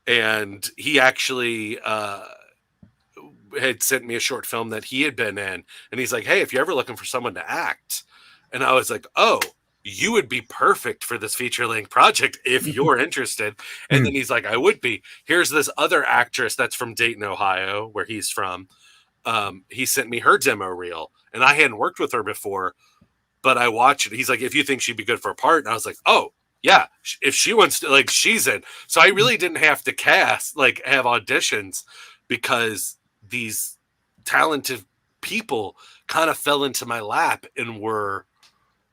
and he actually had sent me a short film that he had been in, and he's like, hey, if you're ever looking for someone to act, and I was like, oh, you would be perfect for this feature-length project if you're interested. And then he's like, I would be. Here's this other actress that's from Dayton, Ohio, where he's from. He sent me her demo reel, and I hadn't worked with her before, but I watched it. He's like, if you think she'd be good for a part, and I was like, oh yeah, if she wants to, like, she's in. So I really didn't have to have auditions, because these talented people kind of fell into my lap and were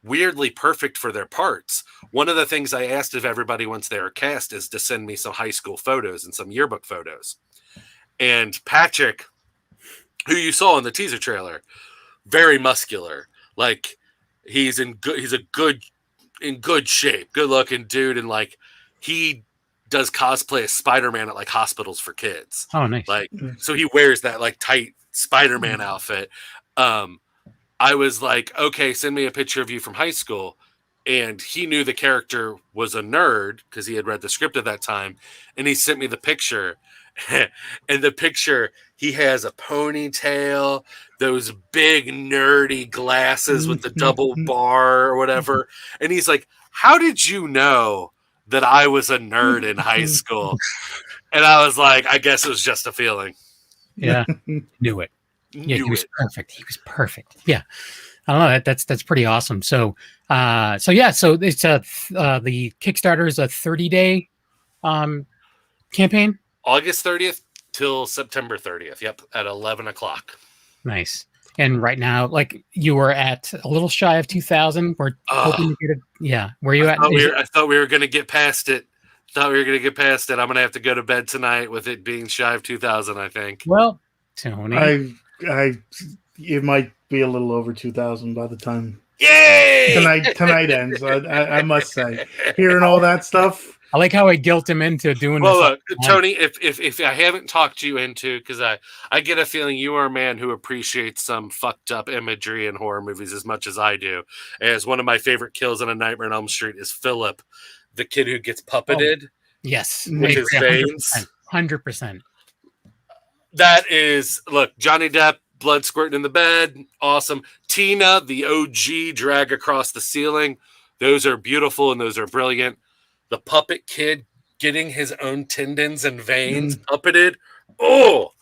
weirdly perfect for their parts. One of the things I asked of everybody once they were cast is to send me some high school photos and some yearbook photos. And Patrick, who you saw in the teaser trailer, very muscular. Like, he's in good shape, good looking dude. And like, he does cosplay as Spider-Man at like hospitals for kids. Oh, nice. Like, so he wears that like tight Spider-Man outfit. I was like, okay, send me a picture of you from high school. And he knew the character was a nerd because he had read the script at that time. And he sent me the picture. And the picture, he has a ponytail, those big nerdy glasses with the double bar or whatever. And he's like, how did you know that I was a nerd in high school? And I was like, I guess it was just a feeling. Yeah. Knew it. Yeah, he was perfect. He was perfect. Yeah. I don't know. That's pretty awesome. So it's the Kickstarter is a 30-day campaign. August 30th till September 30th. Yep, at 11 o'clock. Nice. And right now, like, you were at a little shy of 2,000. We're hoping to get it. Yeah. Where are you at? I thought we were going to get past it. I'm going to have to go to bed tonight with it being shy of 2,000, I think. Well, Tony. It might be a little over 2,000 by the time tonight ends. I must say, hearing all that stuff. I like how I guilt him into doing this. Well, look, Tony, if I haven't talked you into, because I get a feeling you are a man who appreciates some fucked up imagery in horror movies as much as I do. As one of my favorite kills in A Nightmare on Elm Street is Philip, the kid who gets puppeted. Oh, yes, with his veins. 100%. That is, look, Johnny Depp, blood squirting in the bed, awesome. Tina, the OG, drag across the ceiling. Those are beautiful and those are brilliant. The puppet kid getting his own tendons and veins puppeted. Oh,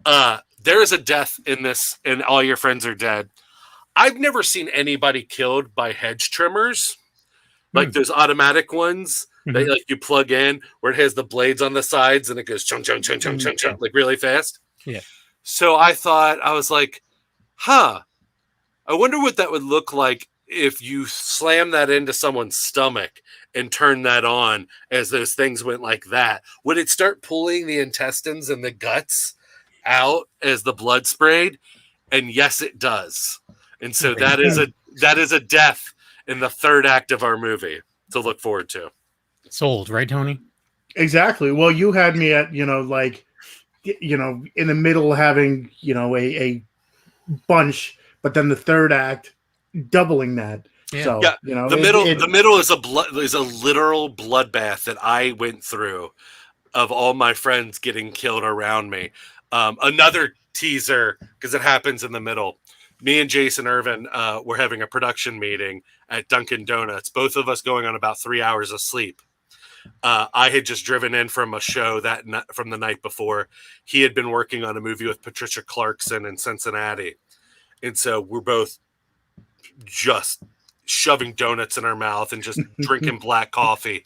there is a death in this, and all your friends are dead. I've never seen anybody killed by hedge trimmers, like those automatic ones that like you plug in, where it has the blades on the sides and it goes chunk, chunk, chunk, chunk, chunk, chunk, like really fast. Yeah. So I was like, I wonder what that would look like if you slam that into someone's stomach and turn that on as those things went like that. Would it start pulling the intestines and the guts out as the blood sprayed? And yes, it does. And so that is a death in the third act of our movie to look forward to. Sold, right, Tony? Exactly. Well, you had me at, in the middle having, a bunch, but then the third act doubling that. Yeah. So, yeah, the middle is a literal bloodbath that I went through of all my friends getting killed around me. Another teaser, because it happens in the middle. Me and Jason Irvin were having a production meeting at Dunkin' Donuts, both of us going on about 3 hours of sleep. I had just driven in from a show from the night before. He had been working on a movie with Patricia Clarkson in Cincinnati. And so we're both just shoving donuts in our mouth and just drinking black coffee.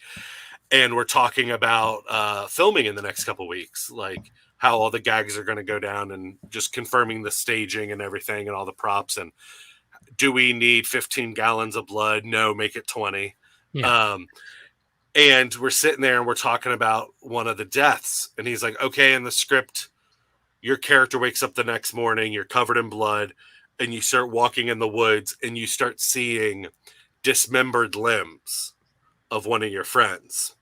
And we're talking about filming in the next couple of weeks, like how all the gags are going to go down and just confirming the staging and everything and all the props. And do we need 15 gallons of blood? No, make it 20. Yeah. And we're sitting there and we're talking about one of the deaths. And he's like, okay, in the script, your character wakes up the next morning, you're covered in blood, and you start walking in the woods and you start seeing dismembered limbs of one of your friends.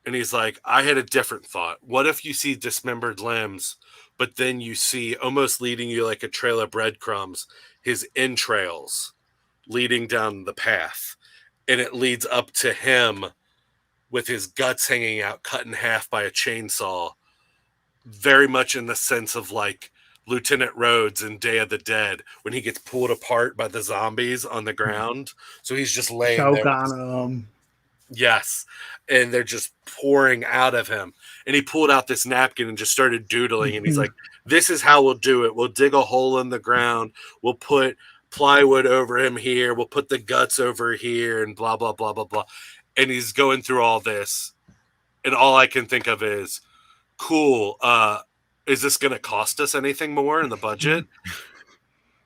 And he's like, I had a different thought. What if you see dismembered limbs, but then you see, almost leading you like a trail of breadcrumbs, his entrails leading down the path? and it leads up to him with his guts hanging out, cut in half by a chainsaw, very much in the sense of like Lieutenant Rhodes in Day of the Dead when he gets pulled apart by the zombies on the ground. So he's just laying Choke there. on him. Yes. And they're just pouring out of him. And he pulled out this napkin and just started doodling. And he's like, this is how we'll do it. We'll dig a hole in the ground. We'll put plywood over him here. We'll put the guts over here and blah, blah, blah, blah, blah. And he's going through all this. And all I can think of is, cool. Is this going to cost us anything more in the budget?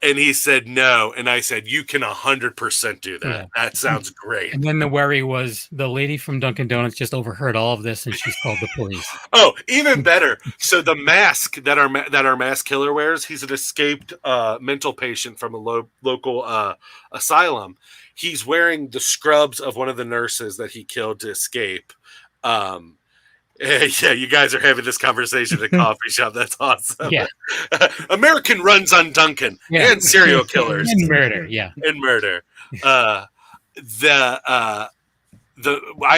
And he said no. And I said, you can 100% do that. Yeah. That sounds great. And then the worry was the lady from Dunkin' Donuts just overheard all of this and she's called the police. Oh, even better. So the mask that our mask killer wears, he's an escaped mental patient from a local asylum. He's wearing the scrubs of one of the nurses that he killed to escape. Yeah, you guys are having this conversation at a coffee shop. That's awesome. Yeah. American runs on Dunkin' and serial killers. And murder, yeah. And murder. I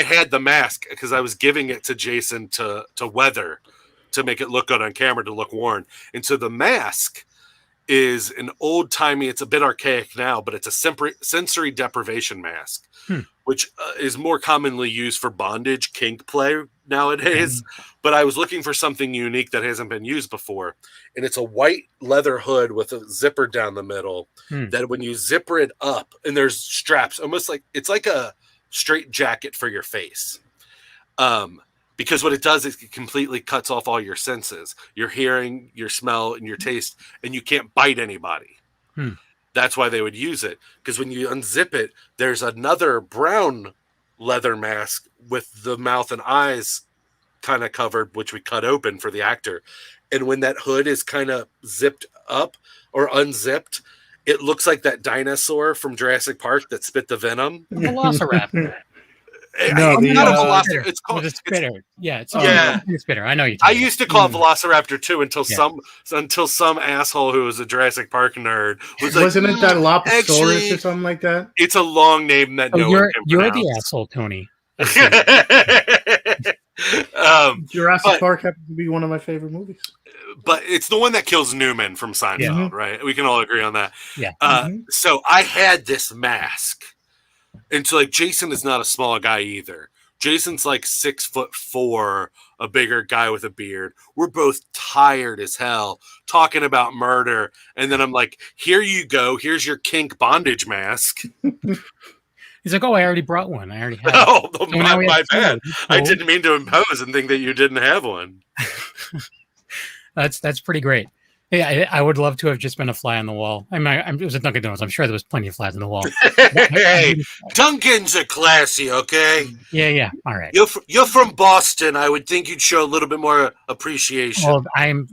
had the mask because I was giving it to Jason to weather, to make it look good on camera, to look worn. And so the mask is an old-timey, it's a bit archaic now, but it's a sensory deprivation mask, which is more commonly used for bondage, kink play nowadays. But I was looking for something unique that hasn't been used before. And it's a white leather hood with a zipper down the middle that when you zipper it up, and there's straps, almost like it's like a straight jacket for your face. Because what it does is it completely cuts off all your senses, your hearing, your smell, and your taste, and you can't bite anybody. That's why they would use it. Because when you unzip it, there's another brown leather mask with the mouth and eyes kind of covered, which we cut open for the actor. And when that hood is kind of zipped up or unzipped, it looks like that dinosaur from Jurassic Park that spit the venom. The Velociraptor. No, not a Velociraptor. It's called a spitter. It's a spitter. I know you. I used to call it Velociraptor too until some asshole who was a Jurassic Park nerd was like, wasn't it that Loposaurus or something like that? It's a long name that no one can you're pronounce. The asshole, Tony. Jurassic Park happens to be one of my favorite movies. But it's the one that kills Newman from Seinfeld, right? We can all agree on that. Yeah. So I had this mask. And so, like, Jason is not a small guy either. Jason's like 6'4", a bigger guy with a beard. We're both tired as hell talking about murder. And then I'm like, here you go. Here's your kink bondage mask. He's like, oh, I already brought one. I already have it. So my bad. I didn't mean to impose and think that you didn't have one. That's pretty great. Yeah, I would love to have just been a fly on the wall. It was at Dunkin' Donuts. I'm sure there was plenty of flies on the wall. Hey, Dunkin's are classy, okay? Yeah. All right. You're from Boston. I would think you'd show a little bit more appreciation.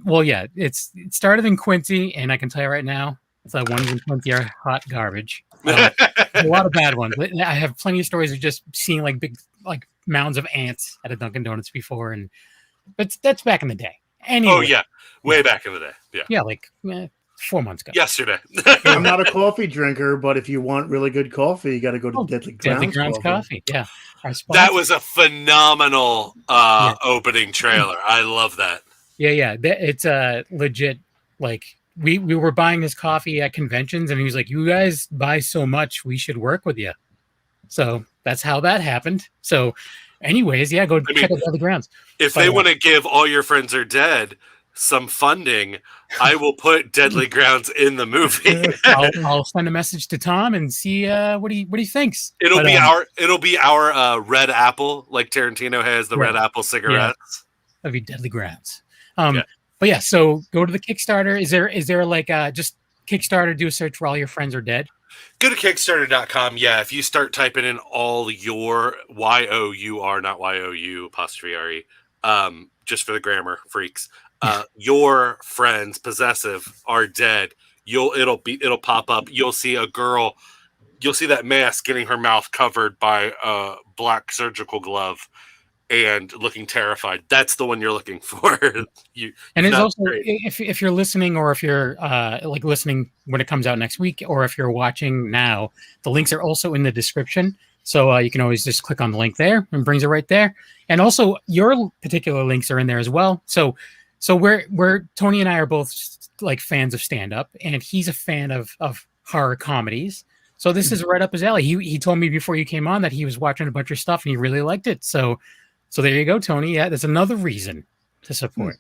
Well, yeah. It started in Quincy, and I can tell you right now, the ones in Quincy are hot garbage. A lot of bad ones. I have plenty of stories of just seeing like big mounds of ants at a Dunkin' Donuts before, but that's back in the day. Anyway. Oh yeah. Way back in the day. Yeah, 4 months ago. Yesterday. I'm not a coffee drinker, but if you want really good coffee, you got to go to Deadly Grounds Coffee. Yeah. That was a phenomenal opening trailer. I love that. Yeah. It's legit. Like we were buying this coffee at conventions, and he was like, "You guys buy so much, we should work with you." So that's how that happened. So, anyways, go check out Deadly Grounds. If they want to give All Your Friends Are Dead some funding, I will put Deadly Grounds in the movie. I'll send a message to Tom and see what he thinks. It'll be our Red Apple, like Tarantino has the Red Apple cigarettes. Yeah. That'd be Deadly Grounds. But yeah, so go to the Kickstarter. Is there like just Kickstarter? Do a search for All Your Friends Are Dead. Go to Kickstarter.com. Yeah, if you start typing in all your YOUR, not YOU apostrophe RE, just for the grammar freaks. Your friends possessive are dead. It'll pop up. You'll see a girl. You'll see that mask getting her mouth covered by a black surgical glove and looking terrified. That's the one you're looking for. And it's also if you're listening, or if you're listening when it comes out next week, or if you're watching now, the links are also in the description. So you can always just click on the link there and brings it right there. And also your particular links are in there as well. So we're Tony and I are both like fans of stand-up, and he's a fan of horror comedies. So this is right up his alley. He told me before you came on that he was watching a bunch of stuff and he really liked it. So there you go, Tony. Yeah, that's another reason to support.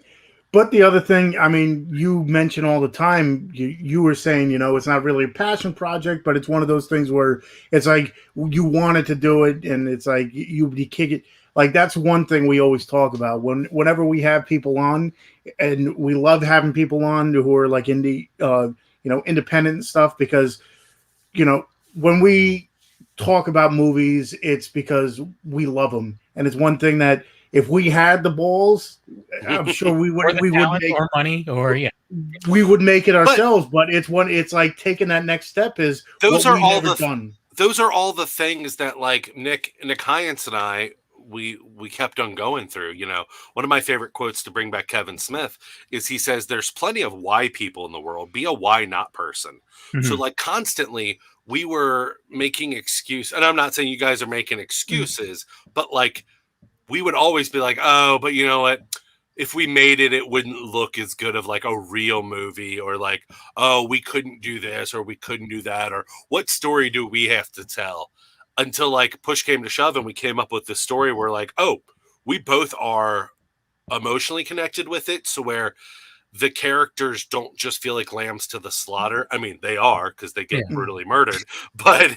But the other thing, I mean, you mention all the time, you were saying, it's not really a passion project, but it's one of those things where it's like you wanted to do it, and it's like you kick it. Like, that's one thing we always talk about whenever we have people on, and we love having people on who are like indie, independent and stuff, because, when we talk about movies, it's because we love them. And it's one thing that if we had the balls, I'm sure we would make more money, we would make it ourselves. But it's like taking that next step is those what are we've all never done. Those are all the things that like Nick Hyance and I we kept on going through. One of my favorite quotes to bring back Kevin Smith is he says, "There's plenty of why people in the world. Be a why not person." Mm-hmm. So like constantly we were making excuse, and I'm not saying you guys are making excuses, but like we would always be like, "Oh, but you know what? If we made it, it wouldn't look as good of like a real movie," or like, "Oh, we couldn't do this or we couldn't do that," or "What story do we have to tell?" Until like push came to shove and we came up with this story where like, oh, we both are emotionally connected with it. So where the characters don't just feel like lambs to the slaughter. I mean, they are because they get brutally murdered, but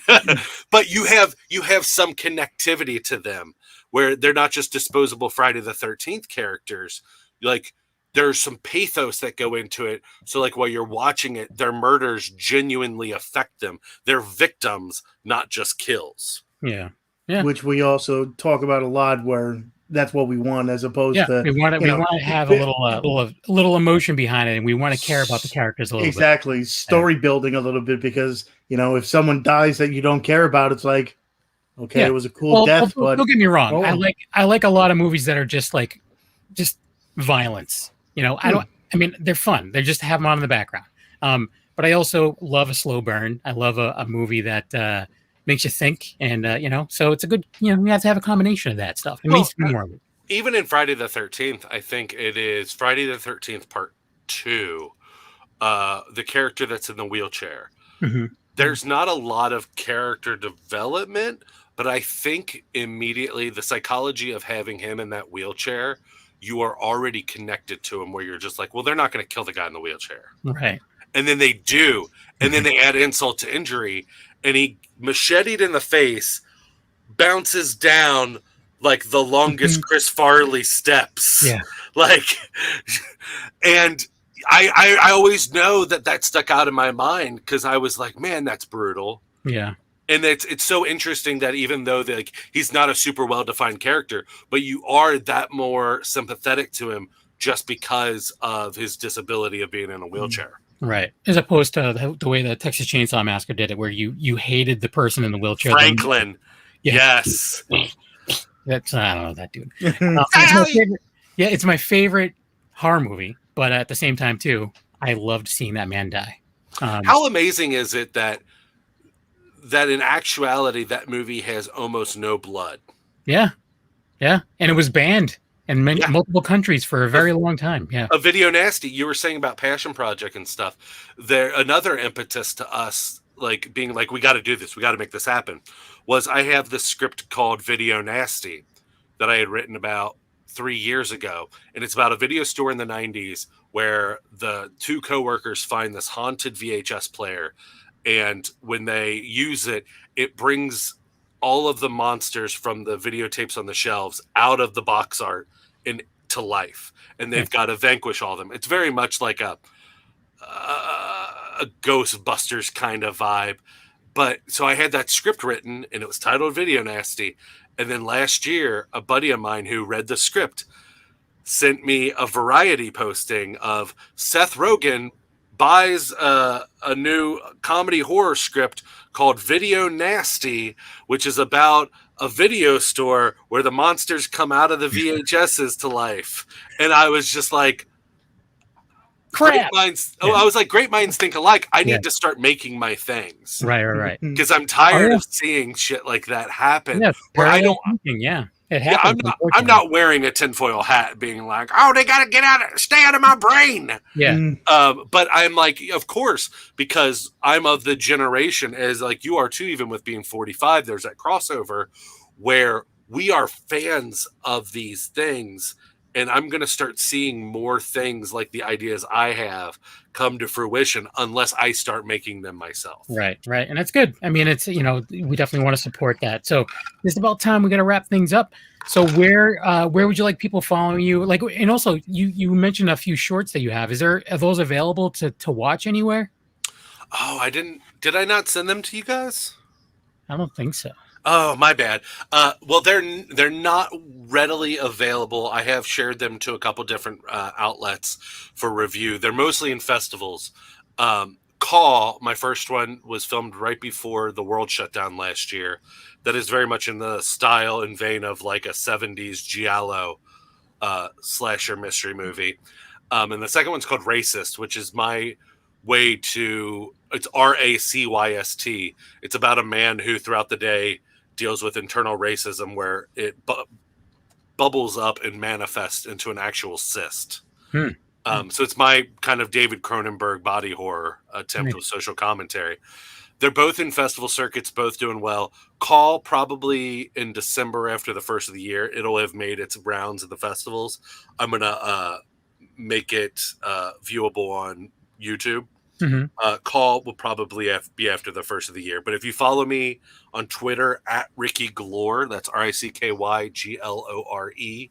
you have some connectivity to them where they're not just disposable Friday the 13th characters. Like there's some pathos that go into it. So like while you're watching it, their murders genuinely affect them. They're victims, not just kills. Yeah. Which we also talk about a lot, where that's what we want, as opposed to we want to have a little emotion behind it, and we want to care about the characters a little bit. Exactly, story building a little bit, because if someone dies that you don't care about, it's like, okay, it was a cool death, but don't get me wrong. I like a lot of movies that are just violence. I mean, they're fun. They just have them on in the background. But I also love a slow burn. I love a movie that makes you think, and so it's a good. We have to have a combination of that stuff. It needs to be more of it. Even in Friday the 13th, I think it is Friday the 13th Part 2. The character that's in the wheelchair. Mm-hmm. There's not a lot of character development, but I think immediately the psychology of having him in that wheelchair, you are already connected to him, where you're just like, well, they're not going to kill the guy in the wheelchair. Right. And then they do. And then they add insult to injury. And he macheted in the face, bounces down like the longest Chris Farley steps. Yeah. And I always know that stuck out in my mind, because I was like, man, that's brutal. Yeah. And it's so interesting that even though he's not a super well-defined character, but you are that more sympathetic to him just because of his disability of being in a wheelchair. Right. As opposed to the way the Texas Chainsaw Massacre did it, where you hated the person in the wheelchair. Franklin. Yes. That's, I don't know that dude. It's my favorite horror movie, but at the same time too, I loved seeing that man die. How amazing is it that in actuality that movie has almost no blood? Yeah. And it was banned in multiple countries for a very long time. Yeah. A Video Nasty, you were saying about Passion Project and stuff. Another impetus to us being like, we got to do this, we got to make this happen, was I have this script called Video Nasty that I had written about 3 years ago, and it's about a video store in the 90s where the two coworkers find this haunted VHS player, and when they use it, it brings all of the monsters from the videotapes on the shelves out of the box art and to life, and they've got to vanquish all of them. It's very much like a Ghostbusters kind of vibe. But so I had that script written, and it was titled Video Nasty. And then last year, a buddy of mine who read the script sent me a Variety posting of Seth Rogen buys a new comedy horror script called Video Nasty, which is about a video store where the monsters come out of the VHSs to life. And I was just like, Great minds. Oh, I was like, great minds think alike. I need Yeah. to start making my things. Right. Because I'm tired of seeing shit like that happen. Yeah, where I don't. thinking, yeah. It Yeah, happens. I'm not wearing a tinfoil hat, being like, "Oh, they gotta stay out of my brain." Yeah. But I'm like, of course, because I'm of the generation, as like you are too. Even with being 45, there's that crossover where we are fans of these things, and I'm gonna start seeing more things like the ideas I have come to fruition unless I start making them myself. Right. And that's good. I mean, it's, we definitely want to support that. So it's about time we got to wrap things up. So where would you like people following you? Like, and also you mentioned a few shorts that you have. Are those available to watch anywhere? Oh, did I not send them to you guys? I don't think so. Oh, my bad. Well, they're not readily available. I have shared them to a couple different outlets for review. They're mostly in festivals. Call, my first one, was filmed right before the world shut down last year. That is very much in the style and vein of like a 70s giallo slasher mystery movie. And the second one's called Racist, which is my way to... It's RACYST. It's about a man who throughout the day deals with internal racism where it bubbles up and manifests into an actual cyst. So it's my kind of David Cronenberg body horror attempt with social commentary. They're both in festival circuits, both doing well. Call probably in December after the first of the year. It'll have made its rounds at the festivals. I'm going to make it viewable on YouTube. Call will probably be after the first of the year. But if you follow me on Twitter at Ricky Glore, that's RICKYGLORE,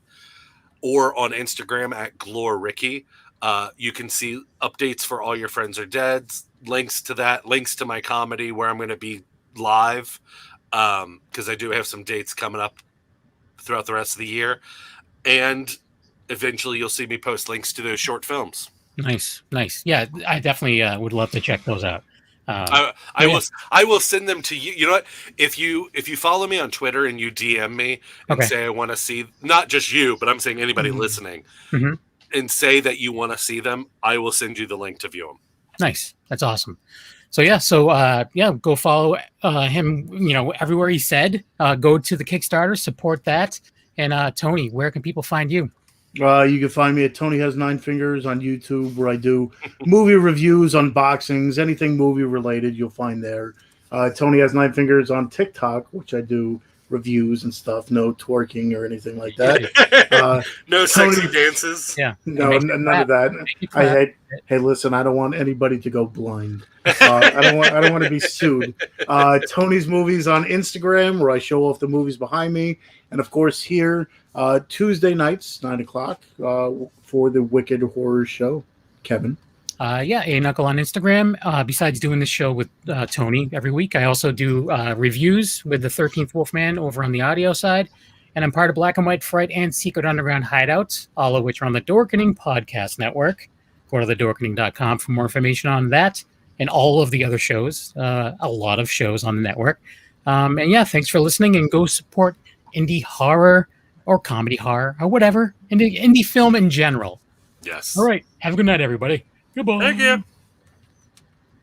or on Instagram at Glore Ricky, you can see updates for All Your Friends Are Dead, links to that, links to my comedy where I'm going to be live, because I do have some dates coming up throughout the rest of the year. And eventually you'll see me post links to those short films. Nice. Yeah, I definitely would love to check those out. I will send them to you. You know what? If you follow me on Twitter and you DM me and say I want to see, not just you, but I'm saying anybody listening, and say that you want to see them, I will send you the link to view them. Nice. That's awesome. So go follow him. Everywhere he said. Go to the Kickstarter, support that. And Tony, where can people find you? You can find me at Tony Has Nine Fingers on YouTube, where I do movie reviews, unboxings, anything movie related you'll find there. Tony Has Nine Fingers on TikTok, which I do reviews and stuff. No twerking or anything like that. No sexy dances. Yeah. No, none of that. Hey, listen, I don't want anybody to go blind. I don't want to be sued. Tony's Movies on Instagram, where I show off the movies behind me. And of course here, Tuesday nights, 9:00, for the Wicked Horror Show. Kevin. A Knuckle on Instagram. Besides doing this show with Tony every week, I also do reviews with the 13th Wolfman over on the audio side. And I'm part of Black and White Fright and Secret Underground Hideouts, all of which are on the Dorkening Podcast Network. Go to thedorkening.com for more information on that and all of the other shows. A lot of shows on the network. Thanks for listening, and go support indie horror or comedy horror or whatever. Indie film in general. Yes. All right. Have a good night, everybody. Goodbye. Thank you.